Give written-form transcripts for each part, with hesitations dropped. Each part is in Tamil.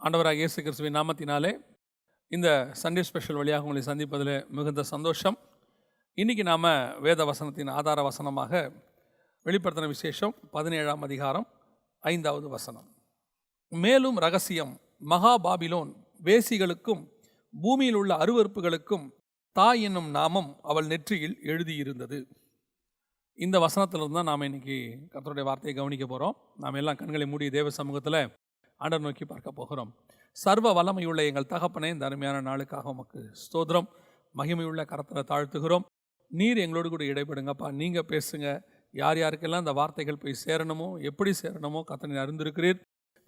ஆண்டவராக இயேசு கிறிஸ்துவின் நாமத்தினாலே இந்த சண்டே ஸ்பெஷல் வழியாக உங்களை சந்திப்பதில் மிகுந்த சந்தோஷம். இன்றைக்கி நாம் வேத வசனத்தின் ஆதார வசனமாக வெளிப்படுத்தின விசேஷம் 17ஆம் அதிகாரம் 5வது வசனம். மேலும் ரகசியம், மகா பாபிலோன் வேசிகளுக்கும் பூமியில் உள்ள அருவருப்புகளுக்கும் தாய் என்னும் நாமம் அவள் நெற்றியில் எழுதியிருந்தது. இந்த வசனத்திலிருந்து தான் நாம் இன்றைக்கி கர்த்தருடைய வார்த்தையை கவனிக்க போகிறோம். நாம் எல்லாம் கண்களை மூடி தேவ சமூகத்தில் ஆண்டவர் நோக்கி பார்க்க போகிறோம். சர்வ வல்லமையுள்ள எங்கள் தகப்பனே, இந்த அருமையான நாளுக்காக உமக்கு ஸ்தோத்திரம். மகிமையுள்ள கரத்தில் தாழ்த்துகிறோம். நீர் எங்களோடு கூட இடைப்படுங்கப்பா. நீங்கள் பேசுங்க. யார் யாருக்கெல்லாம் இந்த வார்த்தைகள் போய் சேரணுமோ, எப்படி சேரணுமோ கர்த்தர் அறிந்திருக்கிறீர்.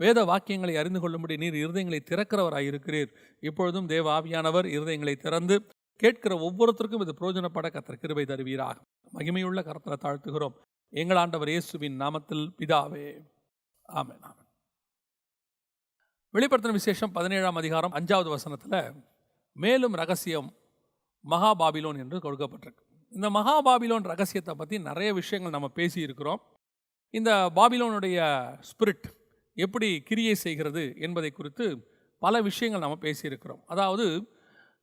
வேத வாக்கியங்களை அறிந்து கொள்ளும்படி நீர் இருதயங்களை திறக்கிறவராக இருக்கிறீர். இப்பொழுதும் தேவ ஆவியானவர் இருதயங்களை திறந்து கேட்கிற ஒவ்வொருத்தருக்கும் இது பிரயோஜனப்பட கர்த்தர் கிருபை தருவீராக. மகிமையுள்ள கரத்தில் தாழ்த்துகிறோம் எங்கள் ஆண்டவர் இயேசுவின் நாமத்தில் பிதாவே, ஆமென். ஆமென். வெளிப்படுத்தின விசேஷம் 17ஆம் அதிகாரம் 5வது வசனத்தில் மேலும் ரகசியம் மகா பாபிலோன் என்று கொடுக்கப்பட்டிருக்கு. இந்த மகா பாபிலோன் ரகசியத்தை பற்றி நிறைய விஷயங்கள் நம்ம பேசியிருக்கிறோம். இந்த பாபிலோனுடைய ஸ்பிரிட் எப்படி கிரியை செய்கிறது என்பதை குறித்து பல விஷயங்கள் நம்ம பேசியிருக்கிறோம். அதாவது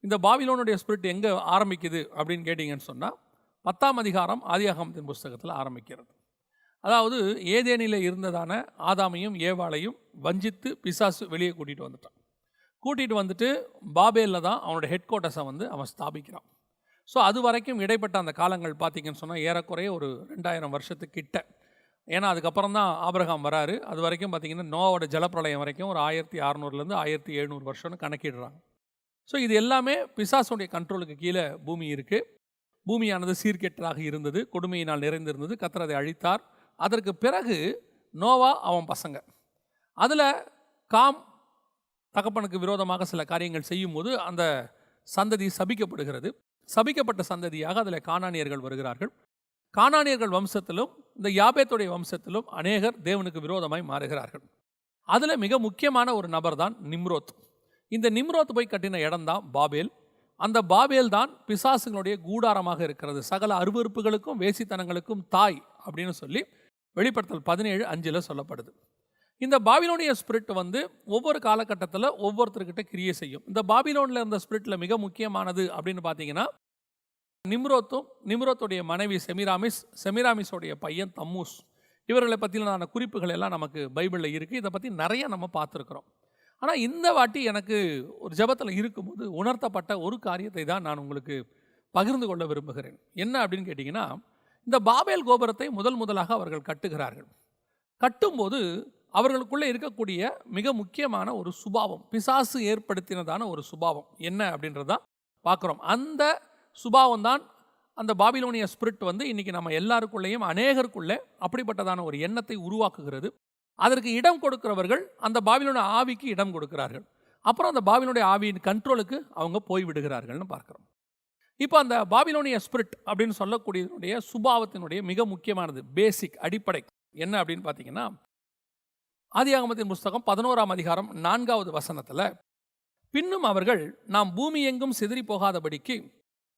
இந்த பாபிலோனுடைய ஸ்பிரிட் எங்கே ஆரம்பிக்குது அப்படின்னு கேட்டிங்கன்னு சொன்னால் 10ஆம் அதிகாரம் ஆதியாகமத்தின் புஸ்தகத்தில் ஆரம்பிக்கிறது. அதாவது ஏதேனில் இருந்ததான ஆதாமையும் ஏவாளையும் வஞ்சித்து பிசாசு வெளியே கூட்டிகிட்டு வந்துட்டு பாபேலில் தான் அவனோட ஹெட் குவார்ட்டர்ஸை அவன் ஸ்தாபிக்கிறான். ஸோ அது வரைக்கும் இடைப்பட்ட அந்த காலங்கள் பார்த்திங்கன்னு சொன்னால் ஏறக்குறைய ஒரு 2000 வருஷத்துக்கிட்ட. ஏன்னா அதுக்கப்புறம் தான் ஆபிரகாம் வராரு. அது வரைக்கும் பார்த்திங்கன்னா நோவோட ஜலப்பிரளயம் வரைக்கும் ஒரு 1600 1700 வருஷம்னு கணக்கிடுறாங்க. ஸோ இது எல்லாமே பிசாசுடைய கண்ட்ரோலுக்கு கீழே பூமி இருக்குது. பூமியானது சீர்கெட்டதாக இருந்தது, கொடுமையினால் நிறைந்திருந்தது. கர்த்தர் அதை அழித்தார். அதற்கு பிறகு நோவா அவன் பசங்க, அதில் காம் தகப்பனுக்கு விரோதமாக சில காரியங்கள் செய்யும்போது அந்த சந்ததி சபிக்கப்படுகிறது. சபிக்கப்பட்ட சந்ததியாக அதில் கானானியர்கள் வருகிறார்கள். கானானியர்கள் வம்சத்திலும் இந்த யாபேத்துடைய வம்சத்திலும் அநேகர் தேவனுக்கு விரோதமாய் மாறுகிறார்கள். அதில் மிக முக்கியமான ஒரு நபர் தான் நிம்ரோத். இந்த நிம்ரோத் போய் கட்டின இடம்தான் பாபேல். அந்த பாபேல் தான் பிசாசுகளுடைய கூடாரமாக இருக்கிறது. சகல அருவருப்புகளுக்கும் வேசித்தனங்களுக்கும் தாய் அப்படின்னு சொல்லி வெளிப்படுத்தல் 17:5 சொல்லப்படுது. இந்த பாபிலோனிய ஸ்பிரிட் ஒவ்வொரு காலகட்டத்தில் ஒவ்வொருத்தர்கிட்ட கிரியை செய்யும். இந்த பாபிலோனில் இருந்த ஸ்பிரிட்டில் மிக முக்கியமானது அப்படின்னு பார்த்தீங்கன்னா நிம்ரோத்துடைய மனைவி செமிராமிஸோடைய பையன் தம்மூஸ். இவர்களை பற்றின குறிப்புகள் எல்லாம் நமக்கு பைபிளில் இருக்குது. இதை பற்றி நிறைய நம்ம பார்த்துருக்குறோம். ஆனால் இந்த வாட்டி எனக்கு ஒரு ஜெபத்தில் இருக்கும்போது உணர்த்தப்பட்ட ஒரு காரியத்தை தான் நான் உங்களுக்கு பகிர்ந்து கொள்ள விரும்புகிறேன். என்ன அப்படின்னு கேட்டிங்கன்னா, இந்த பாபேல் கோபுரத்தை முதலாக அவர்கள் கட்டுகிறார்கள். கட்டும்போது அவர்களுக்குள்ளே இருக்கக்கூடிய மிக முக்கியமான ஒரு சுபாவம், பிசாசு ஏற்படுத்தினதான ஒரு சுபாவம் என்ன அப்படின்றதான் பார்க்குறோம். அந்த சுபாவம் தான் அந்த பாபிலோனிய ஸ்பிரிட் இன்றைக்கி நம்ம எல்லாருக்குள்ளேயும் அநேகருக்குள்ளே அப்படிப்பட்டதான ஒரு எண்ணத்தை உருவாக்குகிறது. அதற்கு இடம் கொடுக்கிறவர்கள் அந்த பாபிலோனிய ஆவிக்கு இடம் கொடுக்கிறார்கள். அப்புறம் அந்த பாபிலோனிய ஆவியின் கண்ட்ரோலுக்கு அவங்க போய் விடுகிறார்கள்னு பார்க்குறோம். இப்போ அந்த பாபிலோனிய ஸ்பிரிட் அப்படின்னு சொல்லக்கூடியதனுடைய சுபாவத்தினுடைய மிக முக்கியமானது, பேசிக் அடிப்படை என்ன அப்படின்னு பார்த்தீங்கன்னா, ஆதியாகமத்தின் புஸ்தகம் 11ஆம் அதிகாரம் 4வது வசனத்தில், பின்னும் அவர்கள் நாம் பூமி எங்கும் சிதறி போகாதபடிக்கு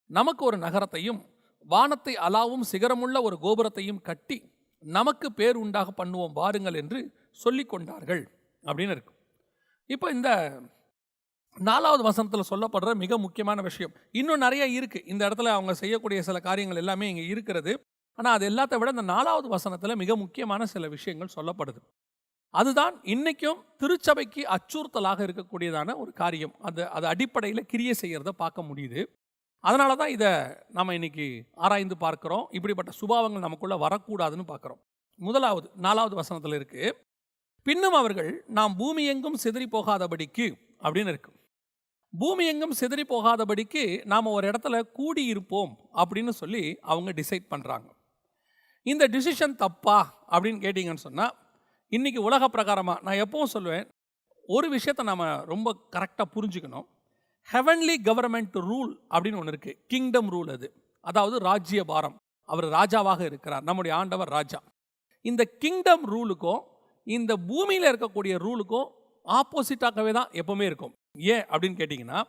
நமக்கு ஒரு நகரத்தையும் வானத்தை அலாவும் சிகரமுள்ள ஒரு கோபுரத்தையும் கட்டி நமக்கு பேர் உண்டாக பண்ணுவோம் வாருங்கள் என்று சொல்லி கொண்டார்கள் அப்படின்னு இருக்கு. இப்போ இந்த 4வது வசனத்தில் சொல்லப்படுற மிக முக்கியமான விஷயம் இன்னும் நிறைய இருக்குது. இந்த இடத்துல அவங்க செய்யக்கூடிய சில காரியங்கள் எல்லாமே இங்கே இருக்கிறது. ஆனால் அது எல்லாத்த விட இந்த 4வது வசனத்தில் மிக முக்கியமான சில விஷயங்கள் சொல்லப்படுது. அதுதான் இன்றைக்கும் திருச்சபைக்கு அச்சுறுத்தலாக இருக்கக்கூடியதான ஒரு காரியம். அது அடிப்படையில் கிரியை செய்கிறத பார்க்க முடியுது. அதனால தான் இதை நம்ம இன்றைக்கி ஆராய்ந்து பார்க்குறோம். இப்படிப்பட்ட சுபாவங்கள் நமக்குள்ளே வரக்கூடாதுன்னு பார்க்குறோம். 4வது வசனத்தில் இருக்குது, பின்னும் அவர்கள் நாம் பூமி எங்கும் சிதறி போகாதபடிக்கு அப்படின்னு இருக்கு. பூமி எங்கும் சிதறி போகாதபடிக்கு நாம் ஒரு இடத்துல கூடியிருப்போம் அப்படின்னு சொல்லி அவங்க டிசைட் பண்ணுறாங்க. இந்த டிசிஷன் தப்பா அப்படின்னு கேட்டிங்கன்னு சொன்னால், இன்றைக்கி உலக பிரகாரமாக நான் எப்பவும் சொல்லுவேன், ஒரு விஷயத்தை நாம் ரொம்ப கரெக்டாக புரிஞ்சுக்கணும். ஹெவன்லி கவர்மெண்ட் ரூல் அப்படின்னு ஒன்று இருக்குது, கிங்டம் ரூல். அதாவது ராஜ்ய பாரம். அவர் ராஜாவாக இருக்கிறார், நம்முடைய ஆண்டவர் ராஜா. இந்த கிங்டம் ரூலுக்கும் இந்த பூமியில் இருக்கக்கூடிய ரூலுக்கும் ஆப்போசிட்டாகவே தான் எப்பவுமே இருக்கும். ஏன் அப்படின்னு கேட்டிங்கன்னா,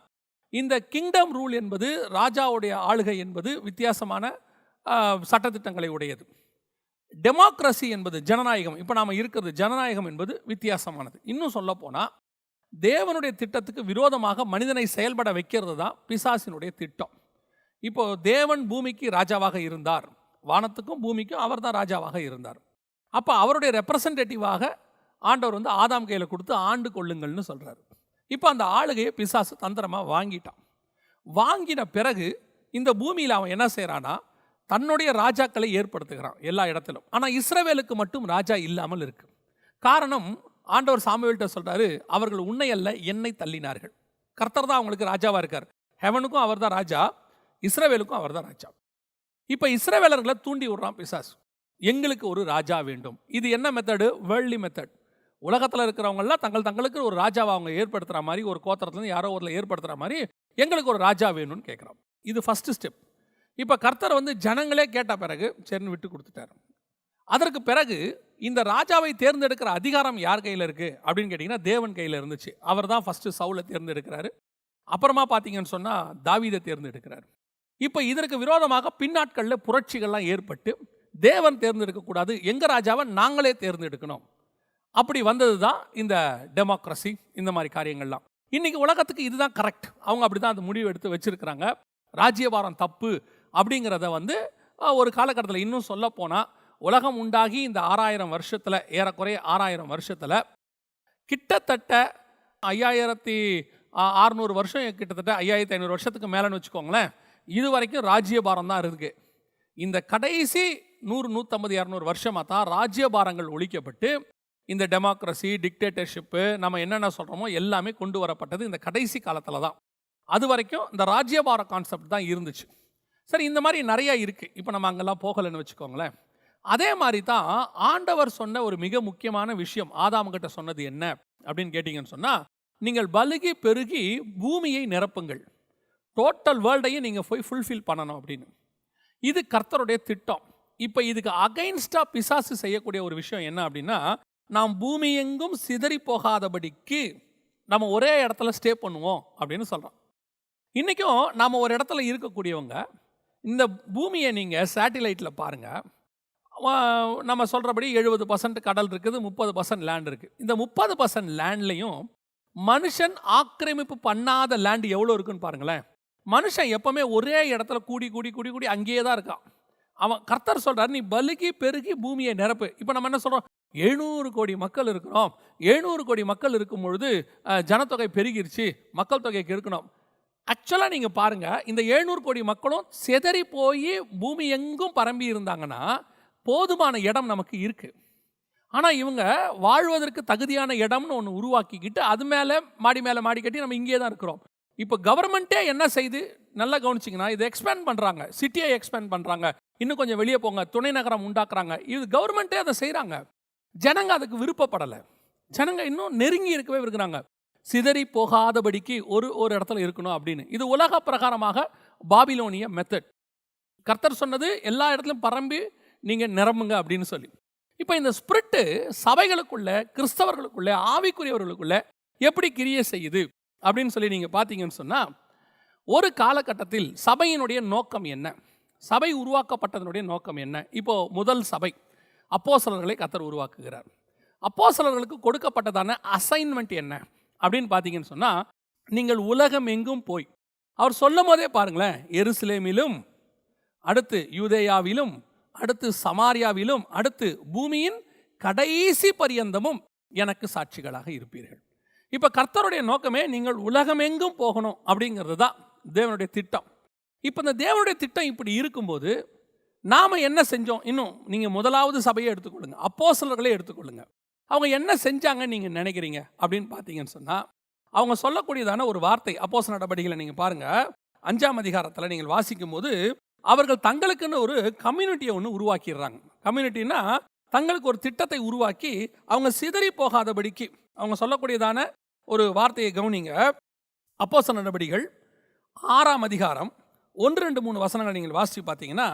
இந்த கிங்டம் ரூல் என்பது, ராஜாவுடைய ஆளுகை என்பது வித்தியாசமான சட்டத்திட்டங்களை உடையது. டெமோக்ரஸி என்பது ஜனநாயகம், இப்போ நாம் இருக்கிறது ஜனநாயகம் என்பது வித்தியாசமானது. இன்னும் சொல்ல போனால் தேவனுடைய திட்டத்துக்கு விரோதமாக மனிதனை செயல்பட வைக்கிறது தான் பிசாசினுடைய திட்டம். இப்போ தேவன் பூமிக்கு ராஜாவாக இருந்தார், வானத்துக்கும் பூமிக்கும் அவர் தான் ராஜாவாக இருந்தார். அப்போ அவருடைய ரெப்ரசன்டேட்டிவாக ஆண்டவர் வந்து ஆதாம் கையில் கொடுத்து ஆண்டு கொள்ளுங்கள்னு சொல்கிறார். இப்போ அந்த ஆளுகையை பிசாசு தந்திரமாக வாங்கிட்டான். வாங்கின பிறகு இந்த பூமியில் அவன் என்ன செய்கிறான்னா தன்னுடைய ராஜாக்களை ஏற்படுத்துகிறான் எல்லா இடத்திலும். ஆனால் இஸ்ரவேலுக்கு மட்டும் ராஜா இல்லாமல் இருக்கு. காரணம், ஆண்டவர் சாமுவேல்கிட்ட சொல்கிறாரு, அவர்கள் உன்னை அல்ல என்னை தள்ளினார்கள். கர்த்தர் தான் அவங்களுக்கு ராஜாவாக இருக்கார். ஹெவனுக்கும் அவர் தான் ராஜா, இஸ்ரவேலுக்கும் அவர் தான் ராஜா. இப்போ இஸ்ரவேலர்களை தூண்டி விடுறான் பிசாசு, எங்களுக்கு ஒரு ராஜா வேண்டும். இது என்ன மெத்தடு? Worldly method. உலகத்தில் இருக்கிறவங்களாம் தங்களுக்கு ஒரு ராஜாவை அவங்க ஏற்படுத்துகிற மாதிரி, ஒரு கோத்திரத்துலேருந்து யாரோ ஒருல ஏற்படுத்துகிற மாதிரி எங்களுக்கு ஒரு ராஜா வேணும்னு கேட்குறோம். இது ஃபஸ்ட்டு ஸ்டெப். இப்போ கர்த்தர் வந்து ஜனங்களே கேட்ட பிறகு சரின்னு விட்டு கொடுத்துட்டார். அதற்கு பிறகு இந்த ராஜாவை தேர்ந்தெடுக்கிற அதிகாரம் யார் கையில் இருக்குது அப்படின்னு கேட்டிங்கன்னா தேவன் கையில் இருந்துச்சு. அவர் தான் ஃபஸ்ட்டு சவுலை தேர்ந்தெடுக்கிறாரு. அப்புறமா பார்த்தீங்கன்னு சொன்னால் தாவீதை தேர்ந்தெடுக்கிறார். இப்போ இதற்கு விரோதமாக பின்னாட்களில் புரட்சிகள்லாம் ஏற்பட்டு தேவன் தேர்ந்தெடுக்கக்கூடாது, எங்கள் ராஜாவை நாங்களே தேர்ந்தெடுக்கணும், அப்படி வந்தது தான் இந்த டெமோக்ரஸி, இந்த மாதிரி காரியங்கள்லாம். இன்றைக்கி உலகத்துக்கு இதுதான் கரெக்ட். அவங்க அப்படி தான் அந்த முடிவு எடுத்து வச்சுருக்கிறாங்க. ராஜ்யபாரம் தப்பு அப்படிங்கிறத வந்து ஒரு காலகட்டத்தில், இன்னும் சொல்ல போனால் உலகம் உண்டாகி இந்த 6000 வருஷத்தில், ஏறக்குறைய 6000 வருஷத்தில் கிட்டத்தட்ட 5600 வருஷம், கிட்டத்தட்ட 5500 வருஷத்துக்கு மேலேன்னு வச்சுக்கோங்களேன், இது வரைக்கும் ராஜ்யபாரம் தான் இருக்குது. இந்த கடைசி 100, 150, 200 வருஷமாக தான் ராஜ்யபாரங்கள் ஒழிக்கப்பட்டு இந்த டெமோக்ரஸி, டிக்டேட்டர்ஷிப்பு, நம்ம என்னென்ன சொல்கிறோமோ எல்லாமே கொண்டு வரப்பட்டது இந்த கடைசி காலத்தில் தான். அது வரைக்கும் இந்த ராஜ்யபார கான்செப்ட் தான் இருந்துச்சு. சரி, இந்த மாதிரி நிறையா இருக்குது. இப்போ நம்ம அங்கெல்லாம் போகலைன்னு வச்சுக்கோங்களேன். அதே மாதிரி தான் ஆண்டவர் சொன்ன ஒரு மிக முக்கியமான விஷயம் ஆதாம்கிட்ட சொன்னது என்ன அப்படின்னு கேட்டிங்கன்னு சொன்னால், நீங்கள் பலுகி பெருகி பூமியை நிரப்புங்கள், டோட்டல் வேர்ல்டையும் நீங்கள் போய் ஃபுல்ஃபில் பண்ணணும் அப்படின்னு. இது கர்த்தருடைய திட்டம். இப்போ இதுக்கு அகைன்ஸ்டாக பிசாசு செய்யக்கூடிய ஒரு விஷயம் என்ன அப்படின்னா, நாம் பூமி எங்கும் சிதறி போகாதபடிக்கு நம்ம ஒரே இடத்துல ஸ்டே பண்ணுவோம் அப்படின்னு சொல்கிறோம். இன்றைக்கும் நாம் ஒரு இடத்துல இருக்கக்கூடியவங்க, இந்த பூமியை நீங்கள் சேட்டிலைட்டில் பாருங்கள், நம்ம சொல்கிறபடி 70% கடல் இருக்குது, 30% லேண்ட் இருக்குது. இந்த 30% லேண்ட்லேயும் மனுஷன் ஆக்கிரமிப்பு பண்ணாத லேண்ட் எவ்வளோ இருக்குன்னு பாருங்களேன். மனுஷன் எப்போவுமே ஒரே இடத்துல கூடி கூடி கூடி கூடி அங்கேயே தான் இருக்கான். அவன் கர்த்தர் சொல்கிறார், நீ பலுகி பெருகி பூமியை நிரப்பு. இப்போ நம்ம என்ன சொல்கிறோம், 700 கோடி மக்கள் இருக்கிறோம். 700 கோடி மக்கள் இருக்கும் பொழுது ஜனத்தொகை பெருகிருச்சு, மக்கள் தொகைக்கு இருக்கணும். ஆக்சுவலாக நீங்கள் பாருங்கள், இந்த 700 கோடி மக்களும் செதறி போய் பூமி எங்கும் பரம்பி இருந்தாங்கன்னா போதுமான இடம் நமக்கு இருக்குது. ஆனால் இவங்க வாழ்வதற்கு தகுதியான இடம்னு ஒன்று உருவாக்கிக்கிட்டு அது மேலே மாடி கட்டி நம்ம இங்கே தான் இருக்கிறோம். இப்போ கவர்மெண்ட்டே என்ன செய்து நல்லா கவனிச்சிங்கன்னா, இதை எக்ஸ்பேண்ட் பண்ணுறாங்க, சிட்டியை எக்ஸ்பேண்ட் பண்ணுறாங்க, இன்னும் கொஞ்சம் வெளியே போங்க, துணை நகரம் உண்டாக்குறாங்க. இது கவர்மெண்ட்டே அதை செய்கிறாங்க. ஜனங்க அதுக்கு விருப்பப்படலை. ஜனங்க இன்னும் நெருங்கி இருக்கவே இருக்கிறாங்க, சிதறி போகாதபடிக்கு ஒரு இடத்துல இருக்கணும் அப்படின்னு. இது உலக பிரகாரமாக பாபிலோனிய மெத்தட். கர்த்தர் சொன்னது எல்லா இடத்துலையும் பரம்பி நீங்கள் நிரம்புங்க அப்படின்னு சொல்லி. இப்போ இந்த ஸ்பிரிட்டு சபைகளுக்குள்ள, கிறிஸ்தவர்களுக்குள்ள, ஆவிக்குரியவர்களுக்குள்ள எப்படி கிரியை செய்யுது அப்படின்னு சொல்லி நீங்கள் பார்த்தீங்கன்னு சொன்னால், ஒரு காலகட்டத்தில் சபையினுடைய நோக்கம் என்ன, சபை உருவாக்கப்பட்டதனுடைய நோக்கம் என்ன? இப்போ முதல் சபை அப்போஸ்தலர்களை கர்த்தர் உருவாக்குகிறார். அப்போஸ்தலர்களுக்கு கொடுக்கப்பட்டதான அசைன்மெண்ட் என்ன அப்படின்னு பார்த்தீங்கன்னு சொன்னால், நீங்கள் உலகம் எங்கும் போய், அவர் சொல்லும் போதே பாருங்களேன், எருசலேமிலும், அடுத்து யூதேயாவிலும், அடுத்து சமாரியாவிலும், அடுத்து பூமியின் கடைசி பரியந்தமும் எனக்கு சாட்சிகளாக இருப்பீர்கள். இப்போ கர்த்தருடைய நோக்கமே நீங்கள் உலகமெங்கும் போகணும் அப்படிங்கிறது தான் தேவனுடைய திட்டம். இப்போ இந்த தேவனுடைய திட்டம் இப்படி இருக்கும்போது நாம் என்ன செஞ்சோம்? இன்னும் நீங்கள் முதலாவது சபையை எடுத்துக்கொள்ளுங்க, அப்போஸ்தலர்களே எடுத்துக்கொள்ளுங்க. அவங்க என்ன செஞ்சாங்கன்னு நீங்கள் நினைக்கிறீங்க அப்படின்னு பார்த்தீங்கன்னு சொன்னால், அவங்க சொல்லக்கூடியதான ஒரு வார்த்தை அப்போஸ்தலர் நடபடிகளை நீங்கள் பாருங்கள், 5ஆம் அதிகாரத்தில் நீங்கள் வாசிக்கும் போது, அவர்கள் தங்களுக்குன்னு ஒரு கம்யூனிட்டியை ஒன்று உருவாக்கிடுறாங்க. கம்யூனிட்டின்னா தங்களுக்கு ஒரு திட்டத்தை உருவாக்கி அவங்க சிதறி போகாதபடிக்கு அவங்க சொல்லக்கூடியதான ஒரு வார்த்தையை கவனிங்க. அப்போஸ்தலர் நடபடிகள் 6ஆம் அதிகாரம் 1, 2, 3 வசனங்கள் நீங்கள் வாசித்து பார்த்தீங்கன்னா,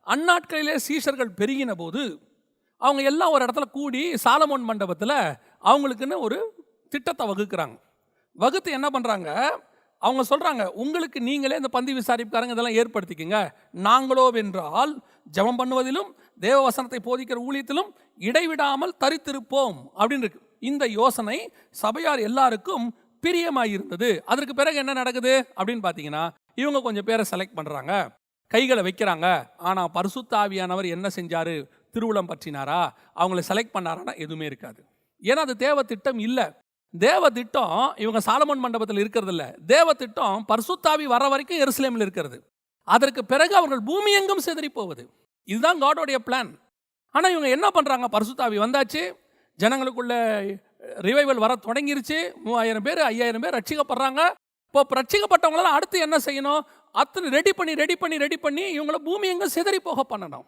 அந்நாட்களிலே சீஷர்கள் பெருகின போது அவங்க எல்லாம் ஒரு இடத்துல கூடி சாலமோன் மண்டபத்தில் அவங்களுக்குன்னு ஒரு திட்டத்தை வகுக்கிறாங்க. வகுத்து என்ன பண்ணுறாங்க, அவங்க சொல்கிறாங்க, உங்களுக்கு நீங்களே இந்த பந்தி விசாரிப்புக்காரங்க இதெல்லாம் ஏற்படுத்திக்கங்க, நாங்களோ வென்றால் ஜெபம் பண்ணுவதிலும் தேவ வசனத்தை போதிக்கிற ஊழியத்திலும் இடைவிடாமல் தரித்திருப்போம் அப்படின்னு இருக்கு. இந்த யோசனை சபையார் எல்லாருக்கும் பிரியமாய் இருந்தது. அதற்கு பிறகு என்ன நடக்குது அப்படின்னு பார்த்தீங்கன்னா, இவங்க கொஞ்சம் பேரை செலக்ட் பண்ணுறாங்க, கைகளை வைக்கிறாங்க. ஆனால் பரிசுத்த ஆவியானவர் என்ன செஞ்சாரு? திருவுளம் பற்றினாரா? அவங்கள செலக்ட் பண்ணாரான்னா எதுவுமே இருக்காது. ஏன்னா அது தேவ திட்டம் இல்லை. தேவ திட்டம் இவங்க சாலமோன் மண்டபத்தில் இருக்கிறது இல்லை. தேவ திட்டம் பரிசுத்தாவி வர வரைக்கும் எருசலேமில் இருக்கிறது. அதற்கு பிறகு அவர்கள் பூமி எங்கும் சிதறி போவது. இதுதான் காடோடைய பிளான். ஆனால் இவங்க என்ன பண்ணுறாங்க? பரிசுத்தாவி வந்தாச்சு, ஜனங்களுக்குள்ள ரிவைவல் வர தொடங்கிருச்சு. 3000 பேர் 5000 பேர் ரட்சிக்கப்படுறாங்க. இப்போ ரட்சிக்கப்பட்டவங்களாம் அடுத்து என்ன செய்யணும்? அத்தனை ரெடி பண்ணி இவங்களை பூமி எங்கும் சிதறி போக பண்ணணும்.